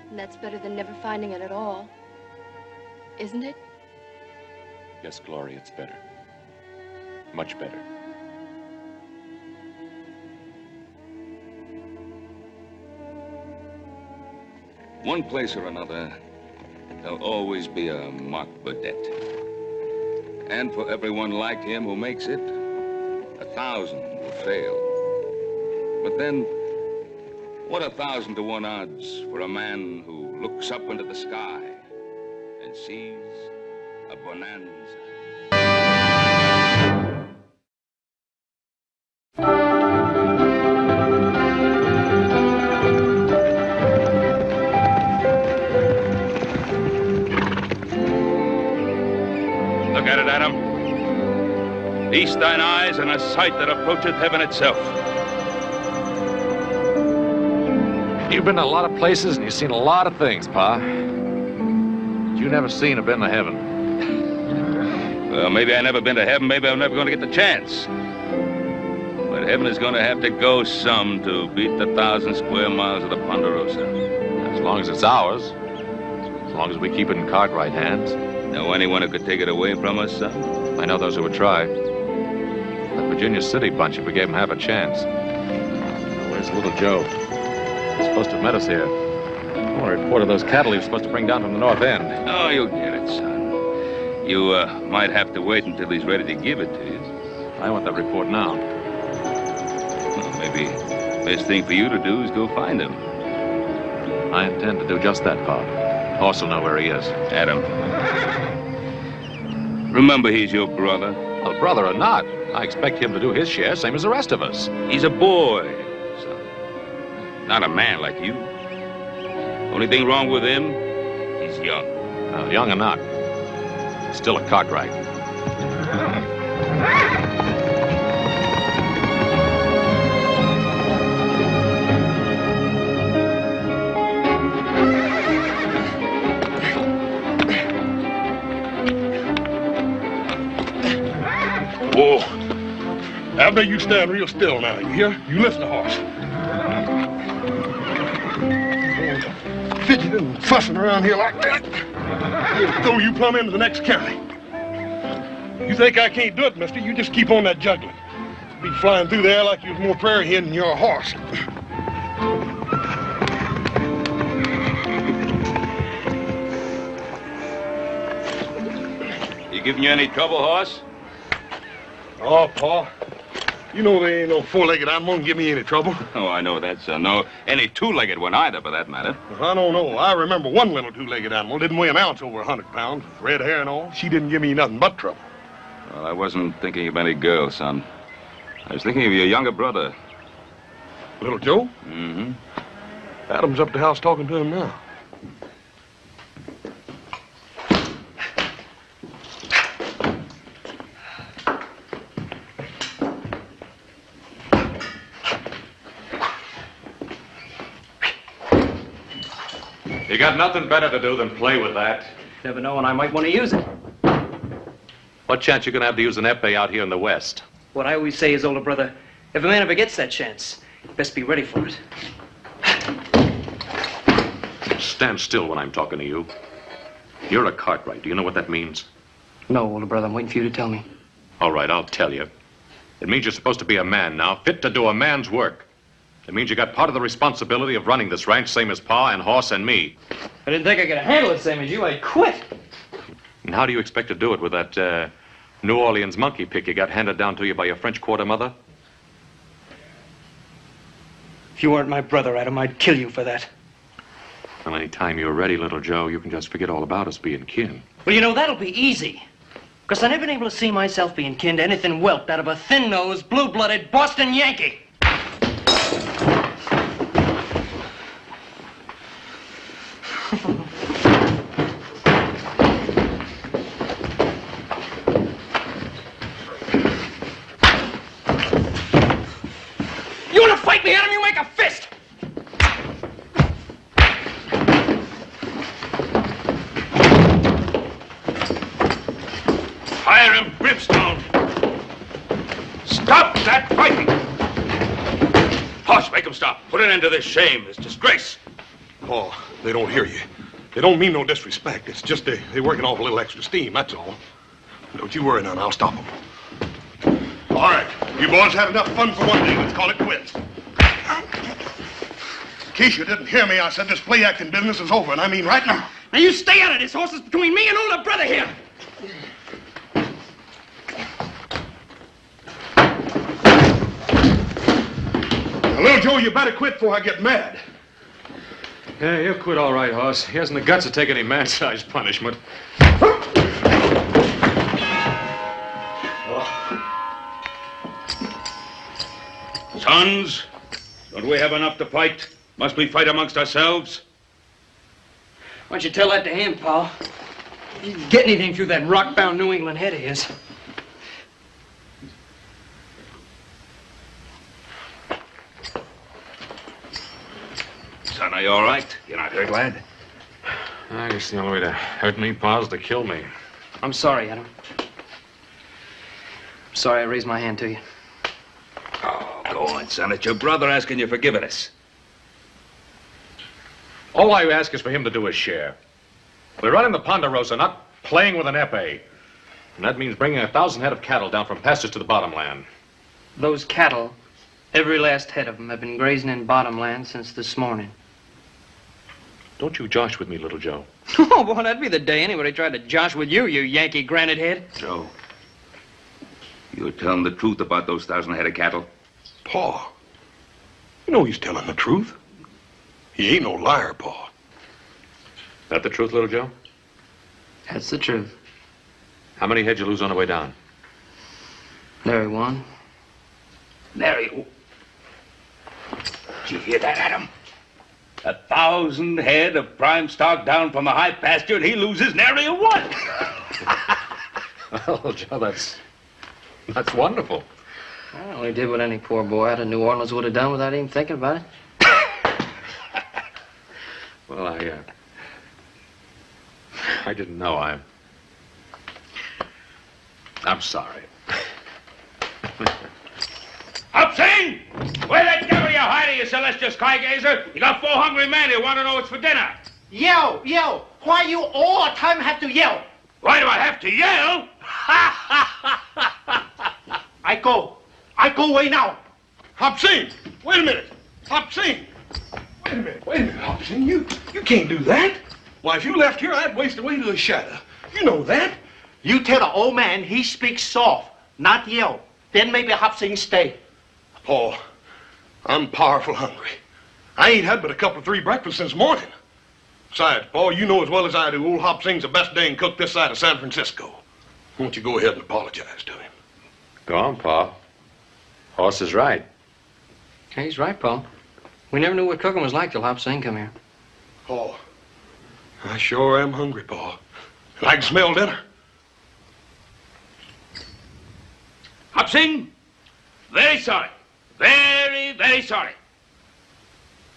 [SPEAKER 11] And that's better than never finding it at all. Isn't it?
[SPEAKER 12] Yes, Glory, it's better. Much better.
[SPEAKER 1] One place or another, there'll always be a Mark Burdett. And for everyone like him who makes it, 1,000 will fail. But then, what 1,000 to 1 odds for a man who looks up into the sky and sees a bonanza? Look at it, Adam. Feast thine eyes on a sight that approacheth heaven itself.
[SPEAKER 12] You've been to a lot of places and you've seen a lot of things, Pa. But you never seen or been to heaven.
[SPEAKER 1] Well, maybe I've never been to heaven, maybe I'm never going to get the chance. But heaven is going to have to go some to beat the 1,000 square miles of the Ponderosa.
[SPEAKER 12] As long as it's ours. As long as we keep it in Cartwright hands.
[SPEAKER 1] Know anyone who could take it away from us, son?
[SPEAKER 12] I know those who would try. That Virginia City bunch, if we gave them half a chance. Where's little Joe? He's supposed to have met us here. Oh, a report of those cattle he was supposed to bring down from the north end.
[SPEAKER 1] Oh, you'll get it, son. You might have to wait until he's ready to give it to you.
[SPEAKER 12] I want that report now.
[SPEAKER 1] Well, maybe the best thing for you to do is go find him.
[SPEAKER 12] I intend to do just that, Pa. Hoss will know where he is.
[SPEAKER 1] Adam. Remember, he's your brother.
[SPEAKER 12] Well, brother or not, I expect him to do his share, same as the rest of us.
[SPEAKER 1] He's a boy, son. Not a man like you. Only thing wrong with him, he's young.
[SPEAKER 12] Young or not, still a Cartwright.
[SPEAKER 4] Whoa. Abner, you stand real still now, you hear? You listen to Hoss. Fidgeting and fussing around here like that. He'll throw you plumb into the next county. You think I can't do it, mister? You just keep on that juggling. Be flying through there like you was more prairie hen than you're a horse.
[SPEAKER 1] He giving you any trouble, Hoss?
[SPEAKER 4] Oh, Pa. You know there ain't no four-legged animal can give me any trouble.
[SPEAKER 1] Oh, I know that, son. No, any two-legged one either, for that matter.
[SPEAKER 4] I don't know. I remember one little two-legged animal didn't weigh an ounce over 100 pounds, with red hair and all. She didn't give me nothing but trouble.
[SPEAKER 1] Well, I wasn't thinking of any girl, son. I was thinking of your younger brother.
[SPEAKER 4] Little Joe?
[SPEAKER 1] Mm-hmm.
[SPEAKER 4] Adam's up at the house talking to him now.
[SPEAKER 12] You got nothing better to do than play with that.
[SPEAKER 6] Never know when I might want to use it.
[SPEAKER 12] What chance you gonna have to use an epee out here in the West?
[SPEAKER 6] What I always say is, older brother, if a man ever gets that chance, best be ready for it.
[SPEAKER 12] Stand still when I'm talking to you. You're a Cartwright. Do you know what that means?
[SPEAKER 6] No, older brother, I'm waiting for you to tell me.
[SPEAKER 12] All right, I'll tell you. It means you're supposed to be a man now, fit to do a man's work. It means you got part of the responsibility of running this ranch, same as Pa and Hoss and me.
[SPEAKER 6] I didn't think I could handle it same as you. I'd quit.
[SPEAKER 12] And how do you expect to do it with that New Orleans monkey pick you got handed down to you by your French quarter mother?
[SPEAKER 6] If you weren't my brother, Adam, I'd kill you for that.
[SPEAKER 12] Well, any time you're ready, little Joe, you can just forget all about us being kin.
[SPEAKER 6] Well, you know, that'll be easy. Because I never been able to see myself being kin to anything whelped out of a thin-nosed, blue-blooded Boston Yankee. You want to fight me, Adam? You make a fist!
[SPEAKER 1] Fire him, brimstone! Stop that fighting! Hoss, make him stop. Put an end to this shame, this disgrace.
[SPEAKER 4] Oh, they don't hear you. They don't mean no disrespect. It's just they're working off a little extra steam, that's all. Don't you worry none, I'll stop them. All right, you boys had enough fun for one day. Let's call it quits. In case you didn't hear me, I said this play-acting business is over, and I mean right now.
[SPEAKER 6] Now you stay out of this. Horse is between me and older brother here.
[SPEAKER 4] Now, little Joe, you better quit before I get mad.
[SPEAKER 12] Yeah, he'll quit all right, Hoss. He hasn't the guts to take any man-sized punishment.
[SPEAKER 1] Sons, don't we have enough to fight? Must we fight amongst ourselves?
[SPEAKER 6] Why don't you tell that to him, Paul? He didn't get anything through that rock-bound New England head of his.
[SPEAKER 1] Son, are you all right? You're not hurt, lad?
[SPEAKER 12] I guess the only way to hurt me, Pa, is to kill me.
[SPEAKER 6] I'm sorry, Adam. I'm sorry I raised my hand to you.
[SPEAKER 1] Oh, go on, son. It's your brother asking your forgiveness.
[SPEAKER 12] All I ask is for him to do his share. We're running the Ponderosa, not playing with an epee. And that means bringing 1,000 head of cattle down from pastures to the bottomland.
[SPEAKER 6] Those cattle, every last head of them, have been grazing in bottomland since this morning.
[SPEAKER 12] Don't you josh with me, little Joe.
[SPEAKER 6] Oh, boy, that'd be the day anybody tried to josh with you, you Yankee granite head.
[SPEAKER 1] Joe, you're telling the truth about those 1,000 head of cattle?
[SPEAKER 4] Pa, you know he's telling the truth. He ain't no liar, Pa.
[SPEAKER 12] That the truth, little Joe?
[SPEAKER 6] That's the truth.
[SPEAKER 12] How many head you lose on the way down?
[SPEAKER 6] Nary one.
[SPEAKER 1] Nary. Did you hear that, Adam? 1,000 head of prime stock down from the high pasture, and he loses nary a one.
[SPEAKER 12] Well, Joe, that's wonderful.
[SPEAKER 6] I only did what any poor boy out of New Orleans would have done without even thinking about it.
[SPEAKER 12] Well, I didn't know. I'm sorry.
[SPEAKER 1] Upsing! Where the devil you hiding, you celestial sky-gazer? You got 4 hungry men who want to know what's for dinner.
[SPEAKER 17] Yell, yell. Why you all the time have to yell?
[SPEAKER 1] Why do I have to yell?
[SPEAKER 17] I go away now.
[SPEAKER 4] Hopsing, wait a minute. Hopsing. Wait a minute, Hopsing. You can't do that. Why, if you left here, I'd waste away to a shadow. You know that.
[SPEAKER 17] You tell the old man he speaks soft, not yell. Then maybe Hopsing stay.
[SPEAKER 4] Paul, I'm powerful hungry. I ain't had but a couple of 3 breakfasts since morning. Besides, Paul, you know as well as I do, old Hop Sing's the best dang cook this side of San Francisco. Why don't you go ahead and apologize to him?
[SPEAKER 12] Go on, Pa. Hoss is right.
[SPEAKER 6] Hey, he's right, Paul. We never knew what cooking was like till Hop Sing come here.
[SPEAKER 4] Paul, I sure am hungry, Paul. And I can smell dinner.
[SPEAKER 1] Hop Sing, very sorry. Very, very sorry.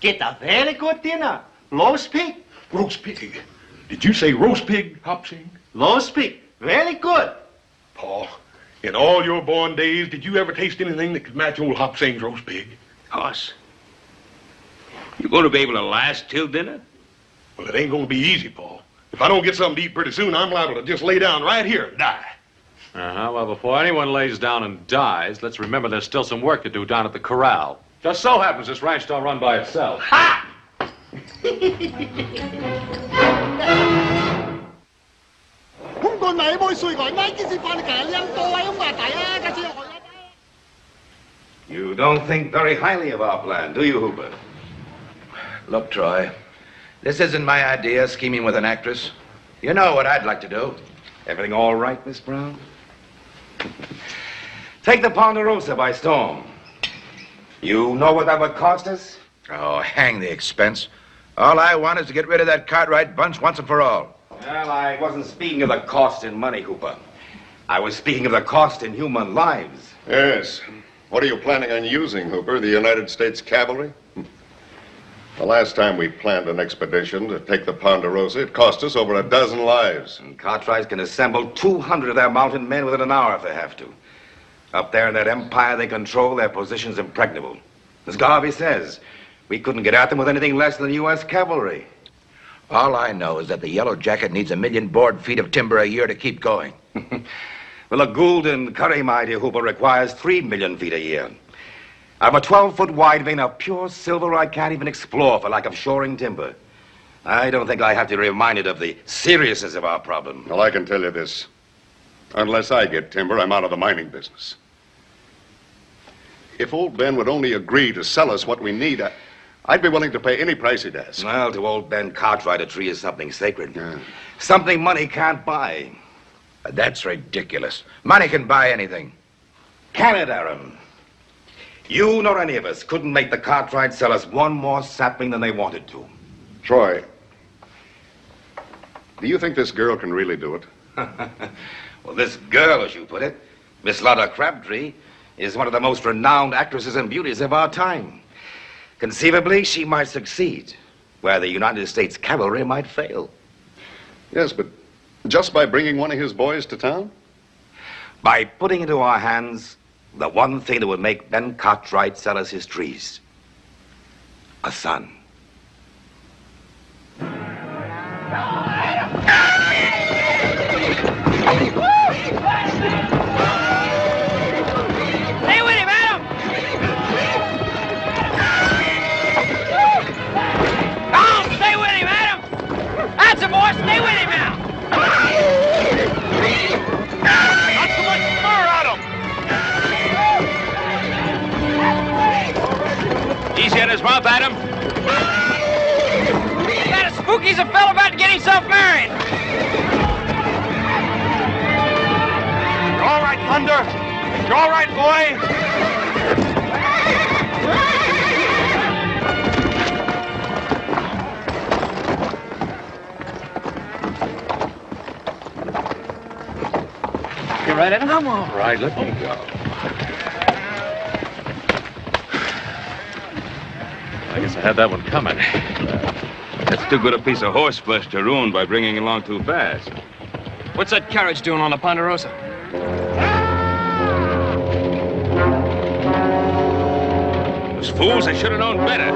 [SPEAKER 17] Get a very good dinner. Roast pig.
[SPEAKER 4] Roast pig? Did you say roast pig, Hop Sing?
[SPEAKER 17] Roast pig. Very good.
[SPEAKER 4] Paul, in all your born days, did you ever taste anything that could match old Hop Sing's roast pig?
[SPEAKER 1] Hoss, you going to be able to last till dinner?
[SPEAKER 4] Well, it ain't going to be easy, Paul. If I don't get something to eat pretty soon, I'm liable to just lay down right here and die.
[SPEAKER 12] Well, before anyone lays down and dies, let's remember there's still some work to do down at the corral. Just so happens this ranch don't run by itself.
[SPEAKER 17] Ha!
[SPEAKER 5] You don't think very highly of our plan, do you, Hooper?
[SPEAKER 18] Look, Troy, this isn't my idea, scheming with an actress. You know what I'd like to do.
[SPEAKER 5] Everything all right, Miss Brown? Take the Ponderosa by storm. You know what that would cost us?
[SPEAKER 18] Oh, hang the expense. All I want is to get rid of that Cartwright bunch once and for all.
[SPEAKER 5] Well, I wasn't speaking of the cost in money, Hooper. I was speaking of the cost in human lives.
[SPEAKER 19] Yes. What are you planning on using, Hooper? The United States Cavalry? The last time we planned an expedition to take the Ponderosa, it cost us over a dozen lives.
[SPEAKER 5] And Cartwrights can assemble 200 of their mounted men within an hour if they have to. Up there in that empire they control, their position's impregnable. As Garvey says, we couldn't get at them with anything less than the U.S. cavalry.
[SPEAKER 18] All I know is that the Yellow Jacket needs 1 million board feet of timber a year to keep going.
[SPEAKER 5] Well, a Gould and Curry, my dear Hooper, requires 3 million feet a year. Out of a 12-foot wide vein of pure silver I can't even explore for lack of shoring timber. I don't think I have to be reminded of the seriousness of our problem.
[SPEAKER 19] Well, I can tell you this. Unless I get timber, I'm out of the mining business. If old Ben would only agree to sell us what we need, I'd be willing to pay any price he'd ask.
[SPEAKER 5] Well, to old Ben Cartwright, a tree is something sacred. Yeah. Something money can't buy.
[SPEAKER 18] That's ridiculous. Money can buy anything.
[SPEAKER 5] Can it, Aaron? You nor any of us couldn't make the Cartwright sell us one more sapling than they wanted to.
[SPEAKER 19] Troy, do you think this girl can really do it?
[SPEAKER 5] Well, this girl, as you put it, Miss Lotta Crabtree, is one of the most renowned actresses and beauties of our time. Conceivably, she might succeed, where the United States Cavalry might fail.
[SPEAKER 19] Yes, but just by bringing one of his boys to town?
[SPEAKER 5] By putting into our hands the one thing that would make Ben Cartwright sell us his trees. A son.
[SPEAKER 15] Stay with him, Adam! Come, stay with him, Adam! That's a boy, stay with him now! Not so much spur, Adam!
[SPEAKER 1] Easy on his mouth, Adam.
[SPEAKER 15] That is spooky as a fellow about to get himself married!
[SPEAKER 16] You all right, Thunder? You all right, boy?
[SPEAKER 6] You right, Adam?
[SPEAKER 12] I'm all right. Let me go. I guess I had that one coming.
[SPEAKER 1] That's too good a piece of horse flesh to ruin by bringing along too fast.
[SPEAKER 6] What's that carriage doing on the Ponderosa?
[SPEAKER 1] Those fools, they should have known better.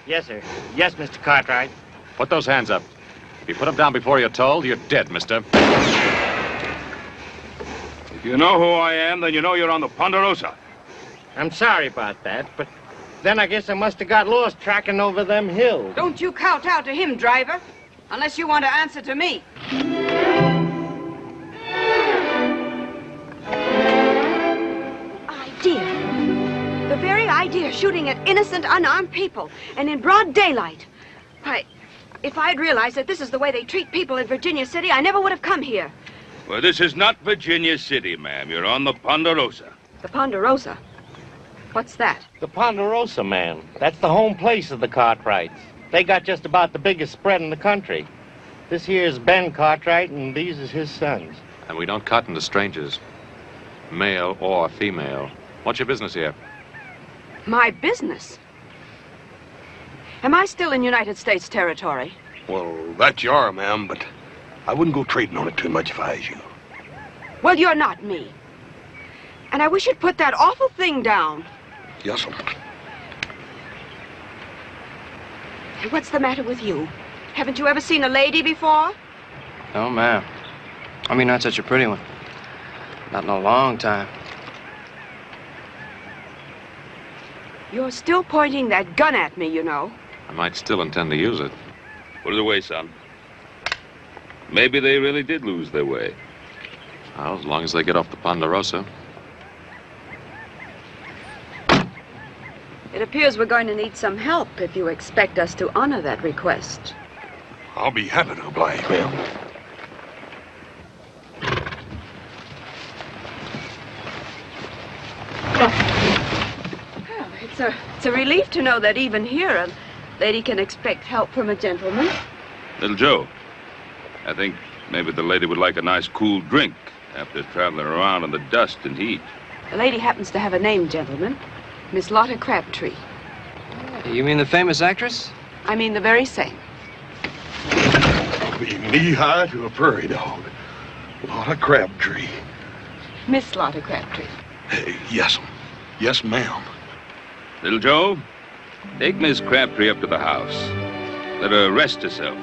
[SPEAKER 17] Yes, sir. Yes, Mr. Cartwright.
[SPEAKER 12] Put those hands up. If you put them down before you're told, you're dead, mister.
[SPEAKER 1] If you know who I am, then you know you're on the Ponderosa.
[SPEAKER 17] I'm sorry about that, but then I guess I must have got lost tracking over them hills.
[SPEAKER 20] Don't you kowtow to him, driver, unless you want to answer to me.
[SPEAKER 14] Idea. The very idea of shooting at innocent, unarmed people, and in broad daylight. Why, if I'd realized that this is the way they treat people in Virginia City, I never would have come here.
[SPEAKER 1] Well, this is not Virginia City, ma'am. You're on the Ponderosa.
[SPEAKER 14] The Ponderosa? What's that?
[SPEAKER 17] The Ponderosa, man. That's the home place of the Cartwrights. They got just about the biggest spread in the country. This here's Ben Cartwright, and these is his sons.
[SPEAKER 12] And we don't cotton to strangers, male or female. What's your business here?
[SPEAKER 20] My business? Am I still in United States territory?
[SPEAKER 4] Well, that you are, ma'am, but I wouldn't go trading on it too much if I was you.
[SPEAKER 20] Well, you're not me. And I wish you'd put that awful thing down.
[SPEAKER 4] Yes, ma'am.
[SPEAKER 20] Hey, what's the matter with you? Haven't you ever seen a lady before?
[SPEAKER 6] No, ma'am. I mean, not such a pretty one. Not in a long time.
[SPEAKER 20] You're still pointing that gun at me, you know.
[SPEAKER 12] I might still intend to use it.
[SPEAKER 1] Put it away, son. Maybe they really did lose their way.
[SPEAKER 12] Well, as long as they get off the Ponderosa.
[SPEAKER 20] It appears we're going to need some help if you expect us to honor that request.
[SPEAKER 4] I'll be happy to oblige, ma'am.
[SPEAKER 20] It's a relief to know that even here a lady can expect help from a gentleman.
[SPEAKER 1] Little Joe, I think maybe the lady would like a nice cool drink after traveling around in the dust and heat.
[SPEAKER 20] The lady happens to have a name, gentlemen. Miss Lotta Crabtree.
[SPEAKER 6] You mean the famous actress?
[SPEAKER 20] I mean the very same.
[SPEAKER 4] Be knee-high to a prairie dog. Lotta Crabtree.
[SPEAKER 20] Miss Lotta Crabtree.
[SPEAKER 4] Hey, yes, yes, ma'am.
[SPEAKER 1] Little Joe, take Miss Crabtree up to the house. Let her rest herself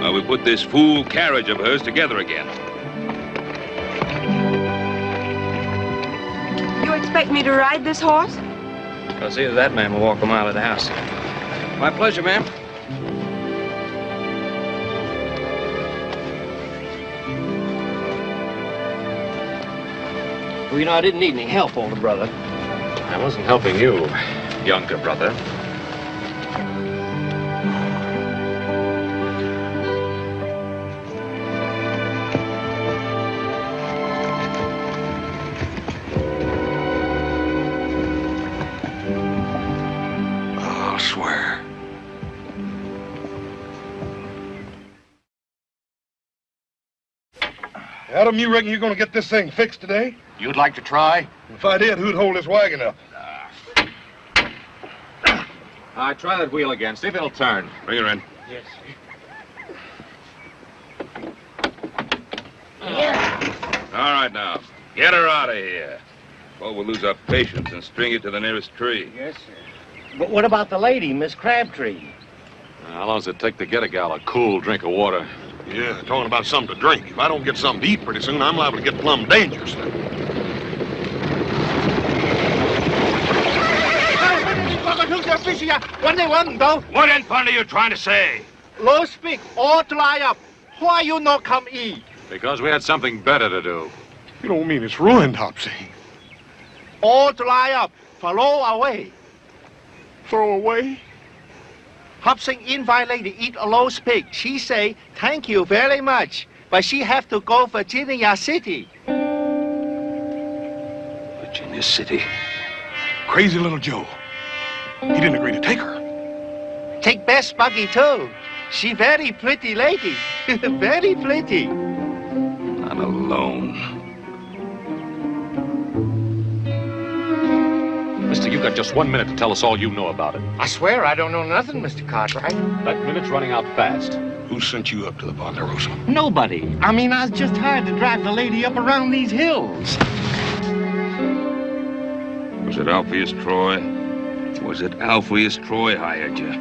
[SPEAKER 1] while we put this fool carriage of hers together again.
[SPEAKER 20] You expect me to ride this horse?
[SPEAKER 6] I'll see that man will walk a mile of the house. My pleasure, ma'am. Well, you know, I didn't need any help, older brother.
[SPEAKER 12] I wasn't helping you, younger brother.
[SPEAKER 4] I'll swear. Adam, you reckon you're going to get this thing fixed today?
[SPEAKER 5] You'd like to try?
[SPEAKER 4] If I did, who'd hold this wagon up?
[SPEAKER 12] Try that wheel again. See if it'll turn.
[SPEAKER 1] Bring her in.
[SPEAKER 17] Yes,
[SPEAKER 1] All right, now. Get her out of here. Or we'll lose our patience and string it to the nearest tree.
[SPEAKER 17] Yes, sir. But what about the lady, Miss Crabtree?
[SPEAKER 12] How long does it take to get a gal a cool drink of water?
[SPEAKER 4] Yeah, talking about something to drink. If I don't get something to eat pretty soon, I'm liable to get plumb dangerous.
[SPEAKER 1] What in fun are you trying to say?
[SPEAKER 17] Low speak, all dry up. Why you not come eat?
[SPEAKER 12] Because we had something better to do.
[SPEAKER 4] You don't mean it's ruined, Hopsy.
[SPEAKER 17] All dry up. Follow away.
[SPEAKER 4] Throw away?
[SPEAKER 17] Hopsing invite lady eat a low speak. She say, thank you very much. But she have to go Virginia City.
[SPEAKER 4] Virginia City. Crazy little Joe. He didn't agree to take her.
[SPEAKER 17] Take best buggy too. She very pretty lady. Very pretty.
[SPEAKER 1] I'm alone.
[SPEAKER 12] Mister, you've got just 1 minute to tell us all you know about it.
[SPEAKER 17] I swear I don't know nothing, Mr. Cartwright.
[SPEAKER 12] That minute's running out fast.
[SPEAKER 4] Who sent you up to the Ponderosa?
[SPEAKER 17] Nobody. I mean, I was just hired to drive the lady up around these hills.
[SPEAKER 1] Was it Alpheus Troy? Was it Alpheus Troy hired you?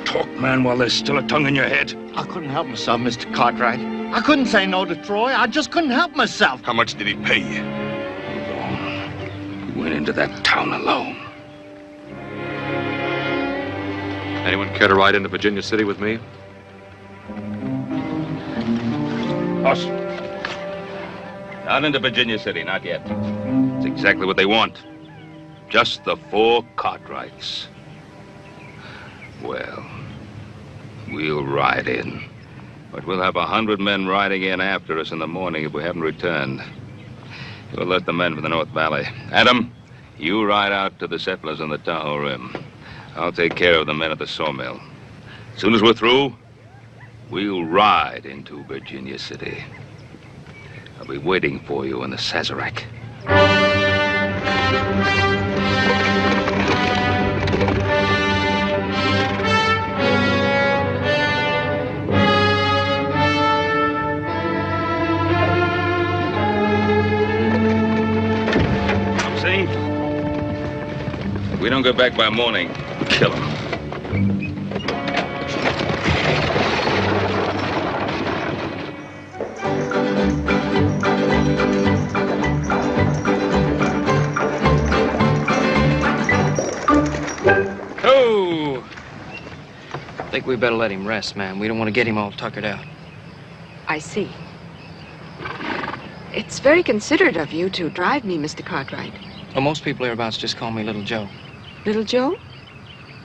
[SPEAKER 1] Talk, man, while there's still a tongue in your head.
[SPEAKER 17] I couldn't help myself, Mr. Cartwright. I couldn't say no to Troy. I just couldn't help myself.
[SPEAKER 1] How much did he pay you? You went into that town alone.
[SPEAKER 12] Anyone care to ride into Virginia City with me?
[SPEAKER 1] Us. Not into Virginia City, not yet. It's exactly what they want. Just the 4 Cartwrights. Well, we'll ride in. But we'll have 100 men riding in after us in the morning if we haven't returned. We'll let the men from the North Valley. Adam, you ride out to the settlers on the Tahoe Rim. I'll take care of the men at the sawmill. As soon as we're through, we'll ride into Virginia City. I'll be waiting for you in the Sazerac. If we don't get back by morning, kill him.
[SPEAKER 6] Oh! I think we better let him rest, ma'am. We don't want to get him all tuckered out.
[SPEAKER 20] I see. It's very considerate of you to drive me, Mr. Cartwright.
[SPEAKER 6] Well, most people hereabouts just call me Little Joe.
[SPEAKER 20] Little Joe?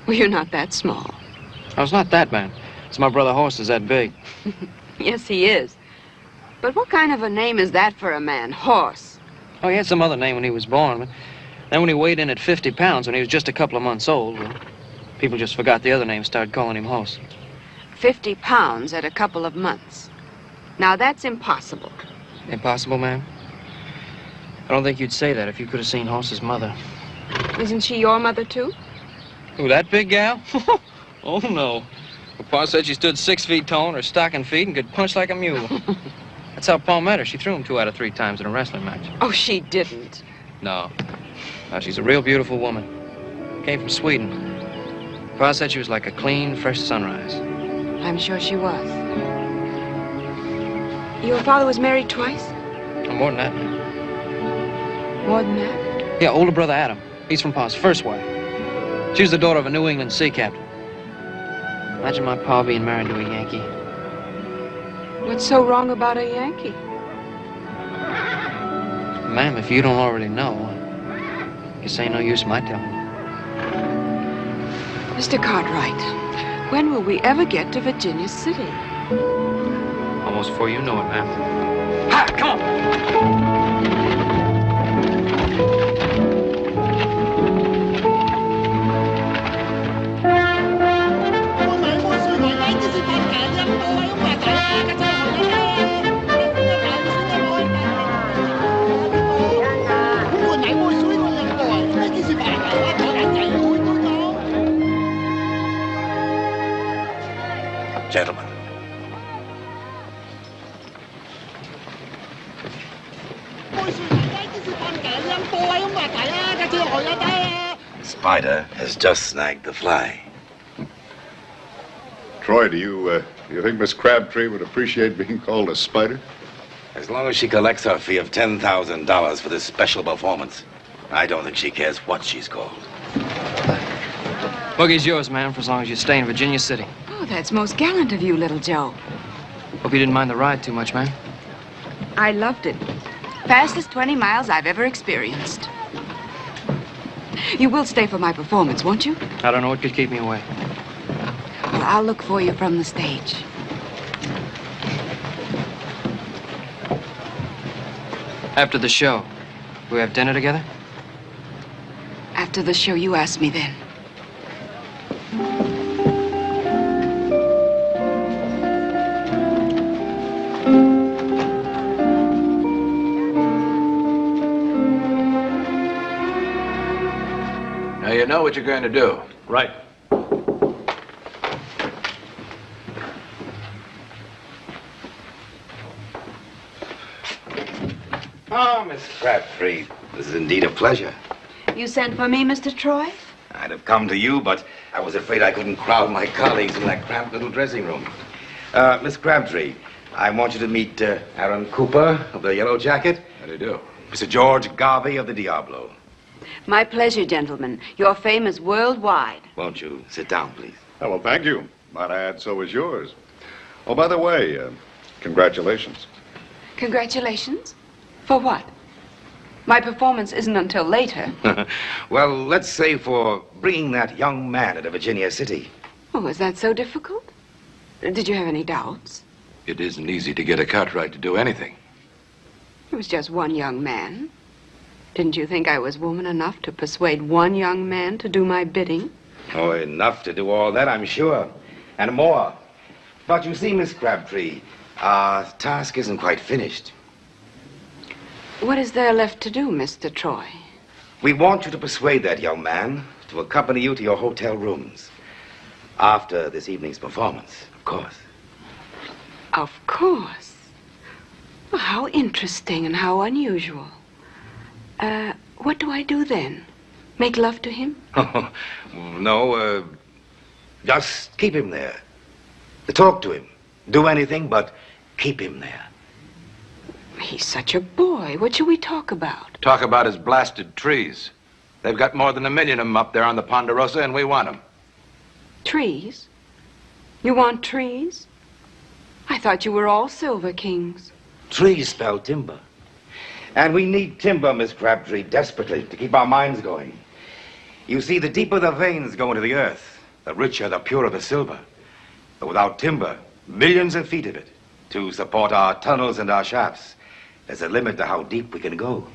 [SPEAKER 20] Well, you're not that small.
[SPEAKER 6] I was not that, man. It's my brother Horse is that big.
[SPEAKER 20] Yes, he is. But what kind of a name is that for a man? Horse.
[SPEAKER 6] Oh, he had some other name when he was born. But then when he weighed in at 50 pounds, when he was just a couple of months old, well, people just forgot the other name and started calling him Horse.
[SPEAKER 20] 50 pounds at a couple of months. Now, that's impossible.
[SPEAKER 6] Impossible, ma'am? I don't think you'd say that if you could have seen Horse's mother.
[SPEAKER 20] Isn't she your mother, too?
[SPEAKER 6] Who, that big gal? Oh, no. Well, Pa said she stood 6 feet tall on her stocking feet and could punch like a mule. That's how Pa met her. She threw him 2 out of 3 times in a wrestling match.
[SPEAKER 20] Oh, she didn't.
[SPEAKER 6] No. No, she's a real beautiful woman. Came from Sweden. Pa said she was like a clean, fresh sunrise.
[SPEAKER 20] I'm sure she was. Your father was married twice?
[SPEAKER 6] Oh, more than that, ma'am.
[SPEAKER 20] More than that?
[SPEAKER 6] Yeah, older brother Adam. He's from Pa's first wife. She was the daughter of a New England sea captain. Imagine my Pa being married to a Yankee.
[SPEAKER 20] What's so wrong about a Yankee?
[SPEAKER 6] Ma'am, if you don't already know, guess ain't no use my telling.
[SPEAKER 20] Mr. Cartwright, when will we ever get to Virginia City?
[SPEAKER 6] Almost before you know it, ma'am. Ha! Come on!
[SPEAKER 18] Gentlemen. Spider has just snagged the fly.
[SPEAKER 19] Troy, do you think Miss Crabtree would appreciate being called a spider?
[SPEAKER 18] As long as she collects her fee of $10,000 for this special performance, I don't think she cares what she's called.
[SPEAKER 6] Boogie's yours, ma'am, for as long as you stay in Virginia City.
[SPEAKER 20] Oh, that's most gallant of you, Little Joe.
[SPEAKER 6] Hope you didn't mind the ride too much, ma'am.
[SPEAKER 20] I loved it. Fastest 20 miles I've ever experienced. You will stay for my performance, won't you?
[SPEAKER 6] I don't know what could keep me away.
[SPEAKER 20] Well, I'll look for you from the stage.
[SPEAKER 6] After the show, we have dinner together?
[SPEAKER 20] After the show, you ask me then.
[SPEAKER 18] Now you know what you're going to do.
[SPEAKER 12] Right.
[SPEAKER 18] Oh, Miss Crabtree, this is indeed a pleasure.
[SPEAKER 14] You sent for me, Mr. Troy?
[SPEAKER 18] I'd have come to you, but I was afraid I couldn't crowd my colleagues in that cramped little dressing room. Miss Crabtree, I want you to meet Aaron Cooper of the Yellow Jacket.
[SPEAKER 12] How do you do?
[SPEAKER 18] Mr. George Garvey of the Diablo.
[SPEAKER 20] My pleasure, gentlemen. Your fame is worldwide.
[SPEAKER 18] Won't you sit down, please?
[SPEAKER 19] Oh, well, thank you. Might I add, so is yours. Oh, by the way, congratulations.
[SPEAKER 20] Congratulations? For what? My performance isn't until later.
[SPEAKER 18] Well, let's say for bringing that young man into Virginia City.
[SPEAKER 20] Oh, is that so difficult? Did you have any doubts?
[SPEAKER 12] It isn't easy to get a Cartwright to do anything.
[SPEAKER 20] It was just one young man. Didn't you think I was woman enough to persuade one young man to do my bidding?
[SPEAKER 18] Oh, enough to do all that, I'm sure. And more. But you see, Miss Crabtree, our task isn't quite finished.
[SPEAKER 20] What is there left to do, Mr. Troy?
[SPEAKER 18] We want you to persuade that young man to accompany you to your hotel rooms. After this evening's performance, of course.
[SPEAKER 20] Of course. Well, how interesting and how unusual. What do I do then? Make love to him?
[SPEAKER 18] No, just keep him there. Talk to him. Do anything but keep him there.
[SPEAKER 20] He's such a boy. What should we talk about?
[SPEAKER 12] Talk about his blasted trees. They've got more than 1 million of them up there on the Ponderosa, and we want them.
[SPEAKER 20] Trees? You want trees? I thought you were all Silver Kings.
[SPEAKER 18] Trees spell timber. And we need timber, Miss Crabtree, desperately, to keep our minds going. You see, the deeper the veins go into the earth, the richer, the purer the silver. But without timber, millions of feet of it, to support our tunnels and our shafts, there's a limit to how deep we can go.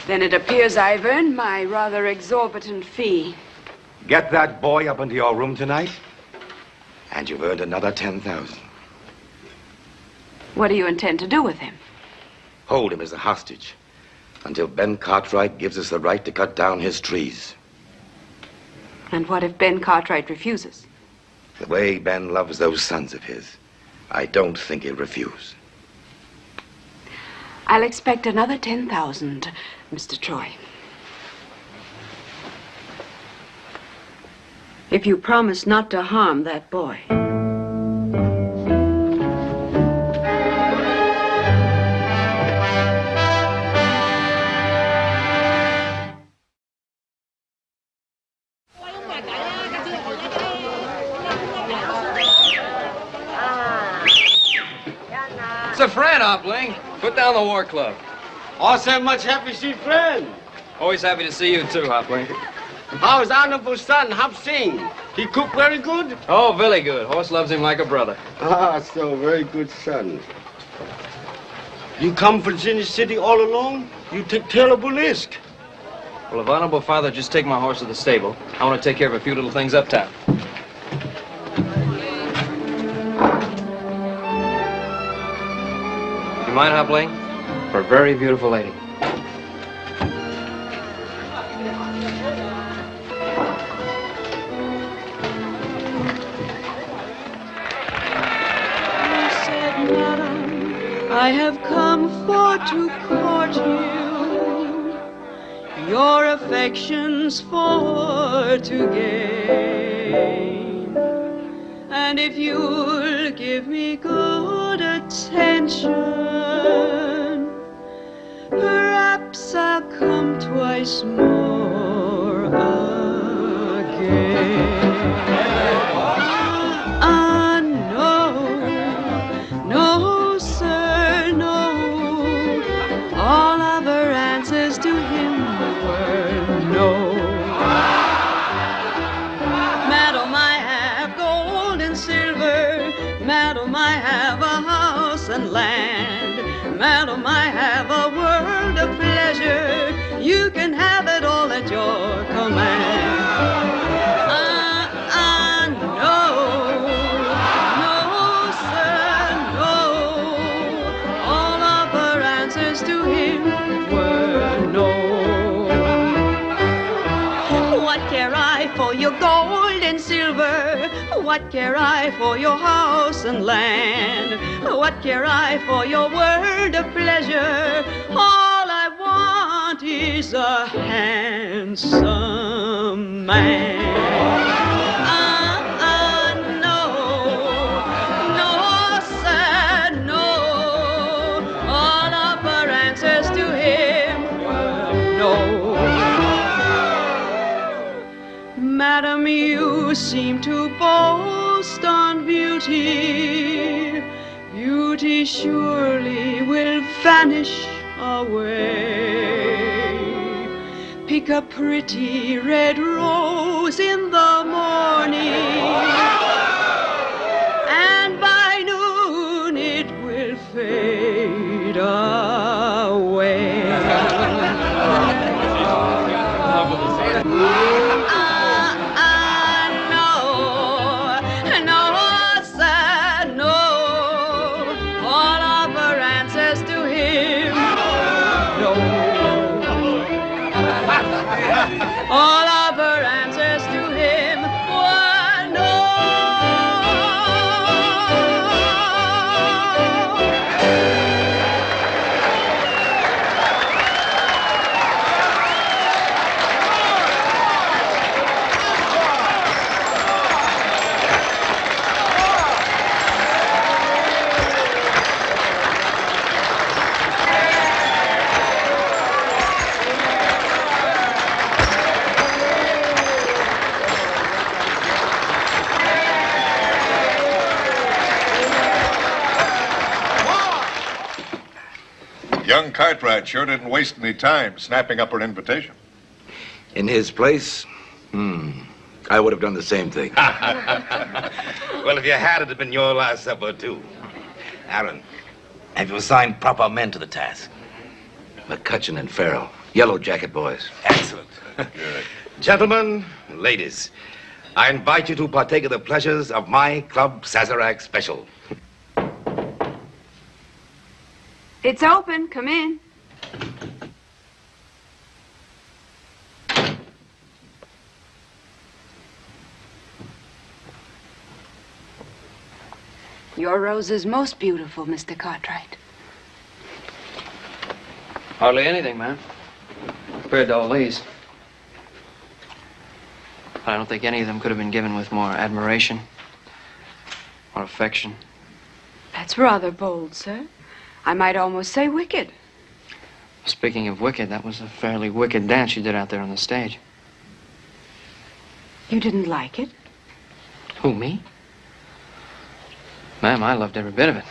[SPEAKER 20] Then it appears I've earned my rather exorbitant fee.
[SPEAKER 18] Get that boy up into your room tonight, and you've earned another 10,000.
[SPEAKER 20] What do you intend to do with him?
[SPEAKER 18] Hold him as a hostage until Ben Cartwright gives us the right to cut down his trees.
[SPEAKER 20] And what if Ben Cartwright refuses?
[SPEAKER 18] The way Ben loves those sons of his, I don't think he'll refuse.
[SPEAKER 20] I'll expect another 10,000, Mr. Troy. If you promise not to harm that boy.
[SPEAKER 6] It's a friend, Hopling. Put down the war club.
[SPEAKER 7] Also much happy to see friend.
[SPEAKER 6] Always happy to see you too, Hopling.
[SPEAKER 7] How's honorable son, Hop Sing? He cook very good?
[SPEAKER 6] Oh, very good. Horse loves him like a brother.
[SPEAKER 7] Ah, so very good son. You come from Virginia City all alone? You take terrible risk.
[SPEAKER 6] Well, if honorable father just take my horse to the stable, I want to take care of a few little things uptown. You mind, Hopling? For a very beautiful lady.
[SPEAKER 21] I have come for to court you, your affections for to gain. And if you'll give me good attention, perhaps I'll come twice more again. No, sir, no. All other answers to him were no. Madam, I have gold and silver. Madam, I have a house and land. Madam, I have a world of pleasure. You can have it all at your command. For your gold and silver, what care I for your house and land? What care I for your world of pleasure? All I aunt is a handsome man. No, no, sir, no. All of her answers to him were no. Madam, you seem to boast on beauty. Beauty surely will vanish away. Pick a pretty red rose in the morning, and by noon it will fade away. All of her answers to him were no.
[SPEAKER 19] Young Cartwright sure didn't waste any time snapping up her invitation.
[SPEAKER 18] In his place, I would have done the same thing. Well, if you had, it'd have been your last supper, too. Aaron, have you assigned proper men to the task? McCutcheon and Farrell, Yellow Jacket boys. Excellent.
[SPEAKER 19] Good.
[SPEAKER 18] Gentlemen, ladies, I invite you to partake of the pleasures of my Club Sazerac Special.
[SPEAKER 14] It's open. Come in. Your rose is most beautiful, Mr. Cartwright.
[SPEAKER 6] Hardly anything, ma'am, compared to all these. I don't think any of them could have been given with more admiration or affection.
[SPEAKER 14] That's rather bold, sir. I might almost say wicked.
[SPEAKER 6] Speaking of wicked, that was a fairly wicked dance you did out there on the stage.
[SPEAKER 14] You didn't like it?
[SPEAKER 6] Who, me? Ma'am, I loved every bit of it.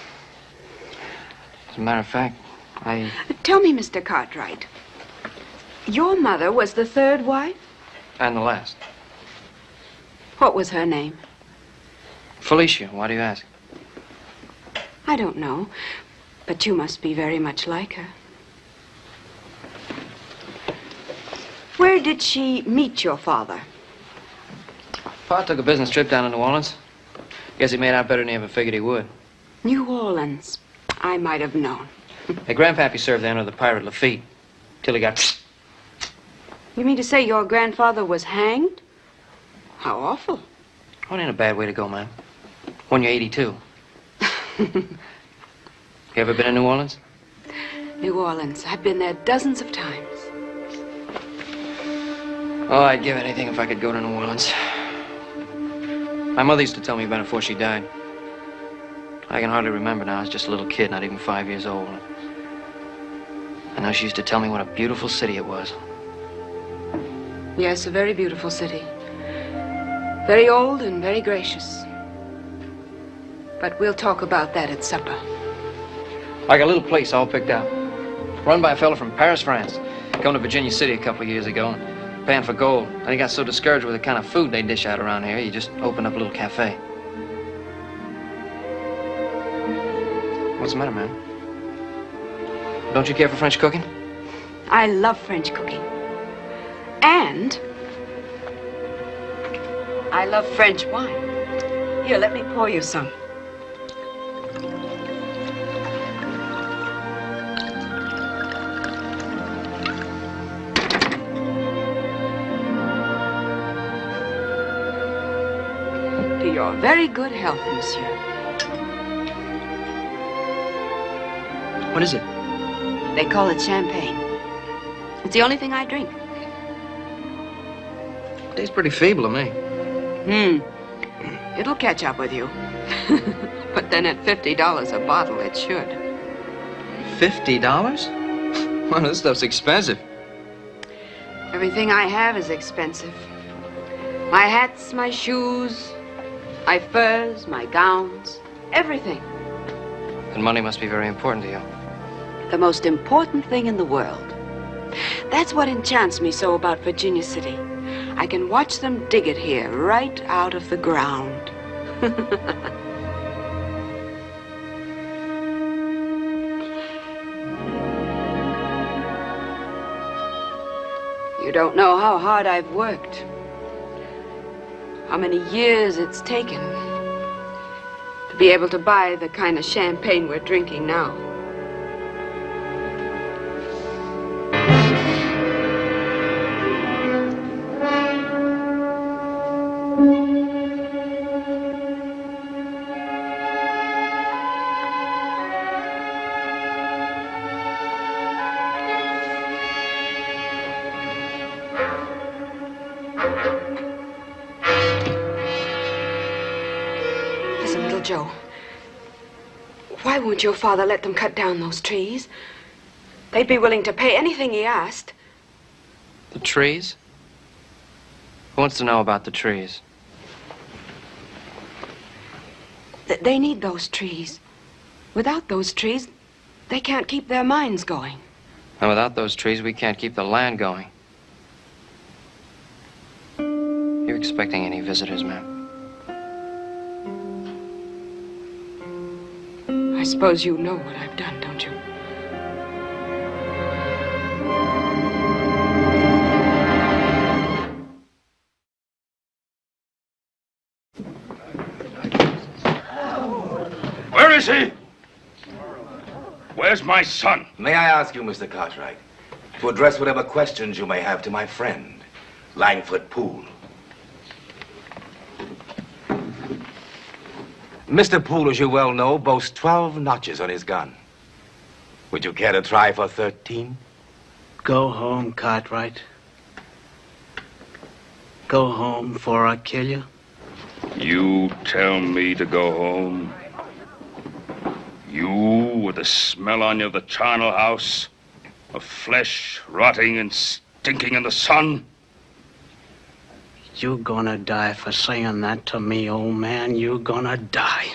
[SPEAKER 6] As a matter of fact,
[SPEAKER 14] Tell me, Mr. Cartwright, your mother was the third wife?
[SPEAKER 6] And the last.
[SPEAKER 14] What was her name?
[SPEAKER 6] Felicia, why do you ask?
[SPEAKER 14] I don't know, but you must be very much like her. Where did she meet your father?
[SPEAKER 6] Pa took a business trip down to New Orleans. Guess he made out better than he ever figured he would.
[SPEAKER 14] New Orleans. I might have known.
[SPEAKER 6] Hey, Grandpappy served there under the pirate Lafitte, till he got...
[SPEAKER 14] You mean to say your grandfather was hanged? How awful.
[SPEAKER 6] Well, it ain't a bad way to go, ma'am. When you're 82. You ever been in New Orleans?
[SPEAKER 14] New Orleans. I've been there dozens of times.
[SPEAKER 6] Oh, I'd give anything if I could go to New Orleans. My mother used to tell me about it before she died. I can hardly remember now. I was just a little kid, not even 5 years old. I know she used to tell me what a beautiful city it was.
[SPEAKER 14] Yes, a very beautiful city. Very old and very gracious. But we'll talk about that at supper.
[SPEAKER 6] I got a little place all picked out. Run by a fellow from Paris, France. Come to Virginia City a couple of years ago and paying for gold. And he got so discouraged with the kind of food they dish out around here, he just opened up a little cafe. What's the matter, man? Don't you care for French cooking?
[SPEAKER 14] I love French cooking. And I love French wine. Here, let me pour you some. To your very good health, monsieur. What is it? They call it champagne. It's the only thing I drink.
[SPEAKER 6] Tastes pretty feeble to me.
[SPEAKER 20] It'll catch up with you. But then at $50 a bottle, it should.
[SPEAKER 6] $50? Well, this stuff's expensive.
[SPEAKER 20] Everything I have is expensive. My hats, my shoes, my furs, my gowns, everything.
[SPEAKER 6] And money must be very important to you.
[SPEAKER 20] The most important thing in the world. That's what enchants me so about Virginia City. I can watch them dig it here, right out of the ground. You don't know how hard I've worked. How many years it's taken to be able to buy the kind of champagne we're drinking now. Joe, why won't your father let them cut down those trees? They'd be willing to pay anything he asked.
[SPEAKER 6] The trees? Who wants to know about the trees?
[SPEAKER 20] They need those trees. Without those trees, they can't keep their mines going.
[SPEAKER 6] And without those trees, we can't keep the land going. You expecting any visitors, ma'am?
[SPEAKER 20] I suppose you know what I've done, don't you?
[SPEAKER 1] Where is he? Where's my son?
[SPEAKER 18] May I ask you, Mr. Cartwright, to address whatever questions you may have to my friend, Langford Poole. Mr. Poole, as you well know, boasts 12 notches on his gun. Would you care to try for 13?
[SPEAKER 13] Go home, Cartwright. Go home before I kill you.
[SPEAKER 1] You tell me to go home? You, with the smell on you of the charnel house, of flesh rotting and stinking in the sun?
[SPEAKER 13] You're gonna die for saying that to me, old man. You're gonna die.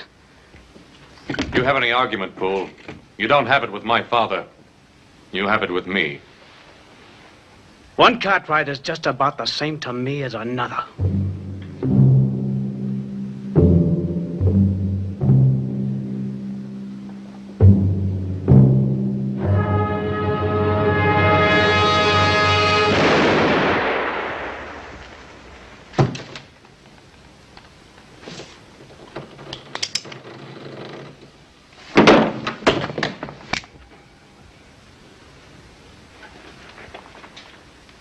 [SPEAKER 12] You have any argument, Poole? You don't have it with my father. You have it with me.
[SPEAKER 13] One Cartwright is just about the same to me as another.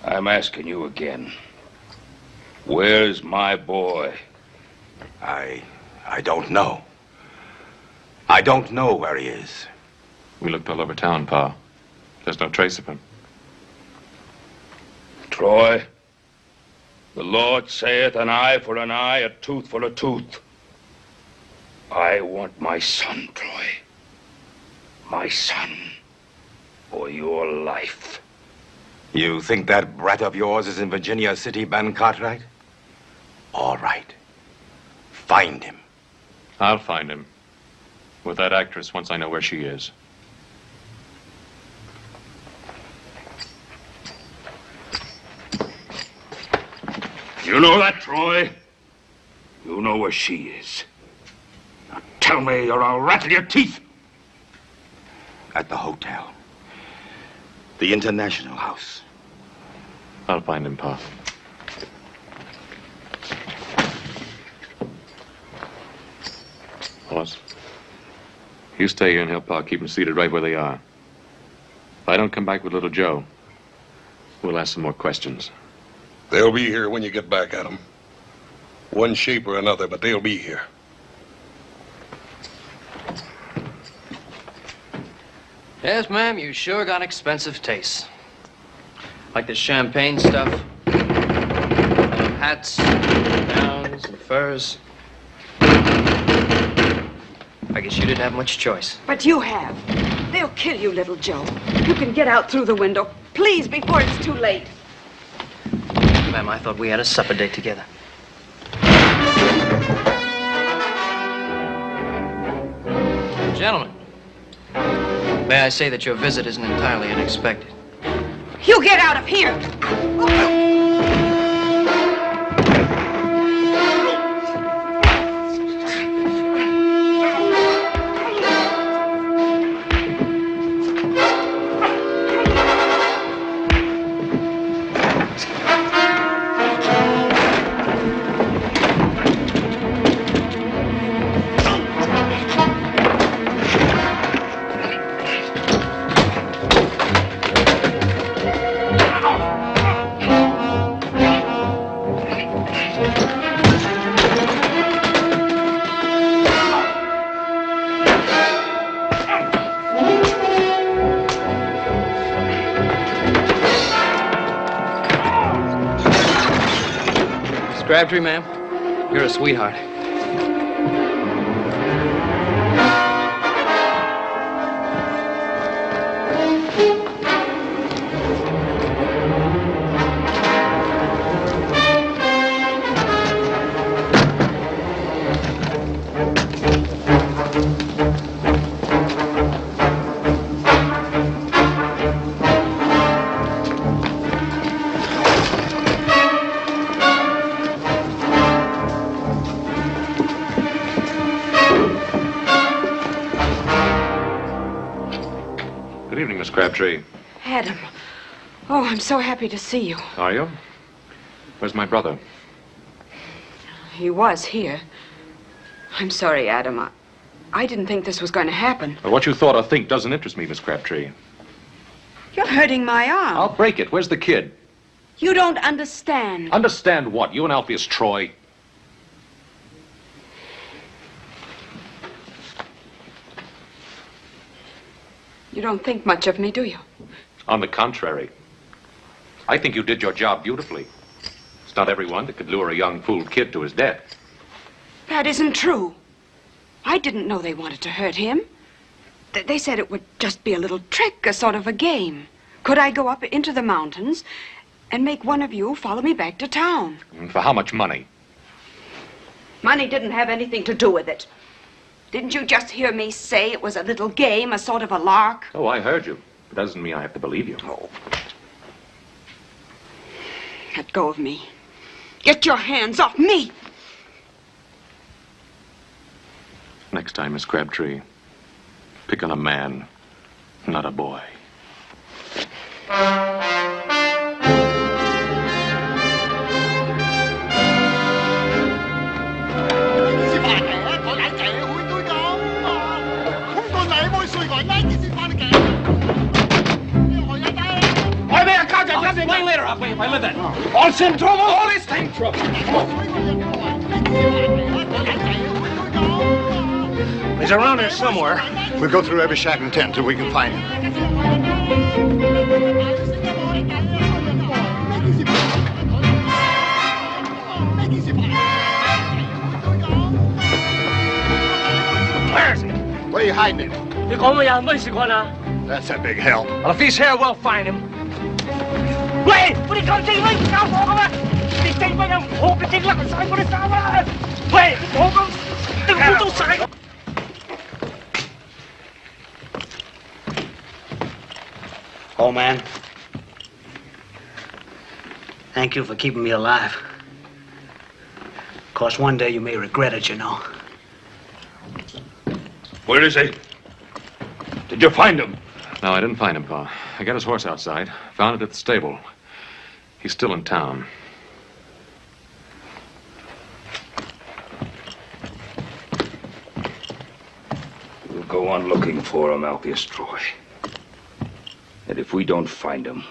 [SPEAKER 1] I'm asking you again. Where's my boy?
[SPEAKER 18] I don't know. I don't know where he is.
[SPEAKER 12] We looked all over town, Pa. There's no trace of him.
[SPEAKER 1] Troy, the Lord saith an eye for an eye, a tooth for a tooth. I want my son, Troy. My son, or your life.
[SPEAKER 18] You think that brat of yours is in Virginia City, Ben Cartwright? All right. Find him.
[SPEAKER 12] I'll find him. With that actress once I know where she is.
[SPEAKER 1] You know that, Troy? You know where she is. Now tell me or I'll rattle your teeth.
[SPEAKER 18] At the hotel. The International House.
[SPEAKER 12] I'll find him, Pa. Wallace, you stay here and help Pa keep them seated right where they are. If I don't come back with little Joe, we'll ask some more questions.
[SPEAKER 4] They'll be here when you get back at them. One shape or another, but they'll be here.
[SPEAKER 6] Yes, ma'am, you sure got expensive tastes. Like the champagne stuff. Hats, gowns, and furs. I guess you didn't have much choice.
[SPEAKER 14] But you have. They'll kill you, little Joe. You can get out through the window. Please, before it's too late.
[SPEAKER 6] Ma'am, I thought we had a supper date together. Gentlemen, may I say that your visit isn't entirely unexpected.
[SPEAKER 14] You get out of here!
[SPEAKER 6] Crabtree, ma'am, you're a sweetheart.
[SPEAKER 12] Crabtree.
[SPEAKER 14] Adam. Oh, I'm so happy to see you.
[SPEAKER 12] Are you? Where's my brother?
[SPEAKER 14] He was here. I'm sorry, Adam. I didn't think this was going to happen.
[SPEAKER 12] Well, what you thought or think doesn't interest me, Miss Crabtree.
[SPEAKER 14] You're hurting my arm.
[SPEAKER 12] I'll break it. Where's the kid?
[SPEAKER 14] You don't understand.
[SPEAKER 12] Understand what? You and Alpheus Troy?
[SPEAKER 14] You don't think much of me, do you?
[SPEAKER 12] On the contrary. I think you did your job beautifully. It's not everyone that could lure a young fooled kid to his death.
[SPEAKER 14] That isn't true. I didn't know they wanted to hurt him. They said it would just be a little trick, a sort of a game. Could I go up into the mountains and make one of you follow me back to town?
[SPEAKER 12] And for how much money?
[SPEAKER 14] Money didn't have anything to do with it. Didn't you just hear me say it was a little game, a sort of a lark?
[SPEAKER 12] Oh, I heard you. But that doesn't mean I have to believe you.
[SPEAKER 14] Oh. Let go of me. Get your hands off me!
[SPEAKER 12] Next time, Miss Crabtree, pick on a man, not a boy.
[SPEAKER 15] Explain later, if I live then. All's in trouble? All is in trouble.
[SPEAKER 4] He's around here somewhere. We'll go through every shack and tent till we can find him.
[SPEAKER 15] Where is he?
[SPEAKER 4] Where are you hiding him? That's that big help.
[SPEAKER 15] Well, if he's here, we'll find him. 喂，我哋咁正威唔交貨噶咩？你正威有好嘅正甩晒我哋衫啦！喂，我咁都污糟晒。
[SPEAKER 13] Old man, thank you for keeping me alive. Of course, one day you may regret it, you know.
[SPEAKER 1] Where is he? Did you find him?
[SPEAKER 12] No, I didn't find him, Pa. I got his horse outside. Found it at the stable. He's still in town.
[SPEAKER 1] We'll go on looking for him, Alpheus Troy. And if we don't find him,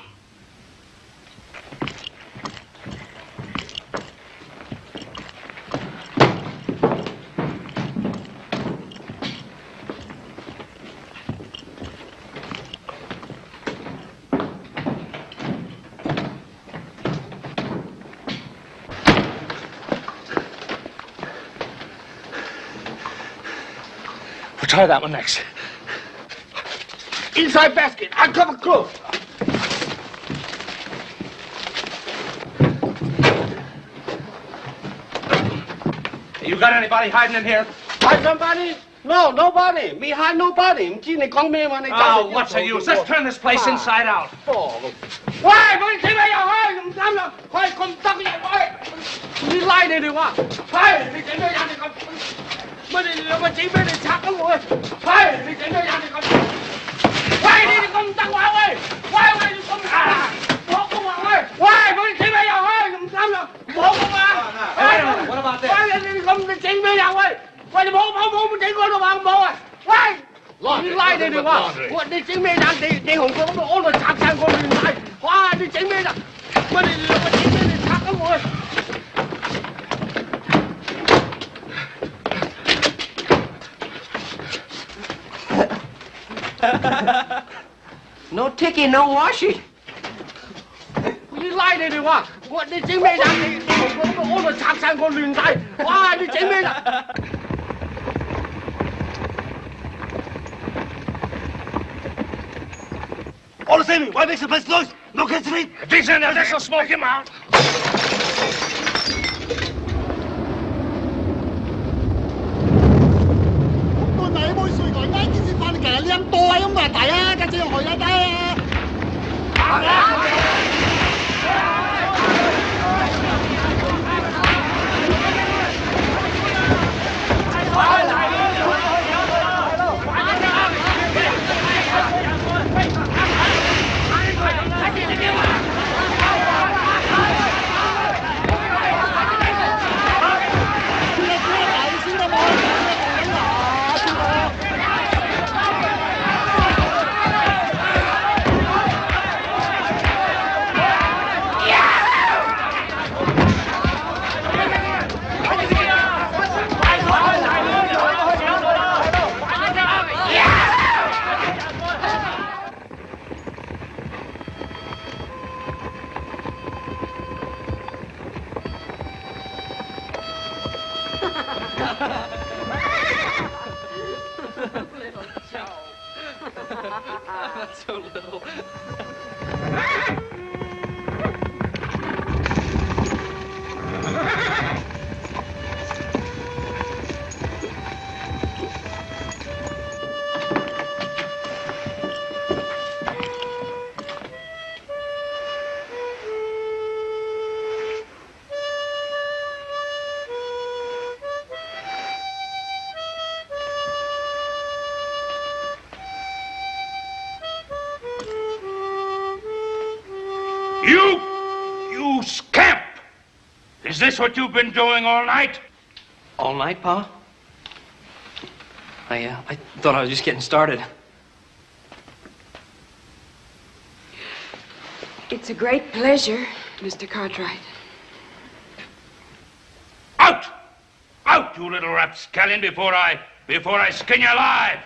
[SPEAKER 15] try that one next. Inside basket. I'll cover close. You got anybody hiding in here?
[SPEAKER 7] Hide somebody? No, nobody. Me hide nobody.
[SPEAKER 15] Oh, what's the use? Let's turn this place inside out.
[SPEAKER 7] What about this?你拉你哋話，你整咩人？你紅哥咁安度拆晒我亂晒，哇！你整咩人？喂，你兩個整咩？你拆咗我！ No ticket, no washing. 你拉你哋話，你整咩人？你紅哥咁安度拆晒我亂晒，哇！你整咩人？
[SPEAKER 15] All the same, why make the place noise? No kids to eat. If he's in there, this'll smoke him out. So little.
[SPEAKER 1] You scamp! Is this what you've been doing all night?
[SPEAKER 6] All night, Pa? I thought I was just getting started.
[SPEAKER 20] It's a great pleasure, Mr. Cartwright.
[SPEAKER 1] Out! Out, you little rapscallion, before I skin you alive!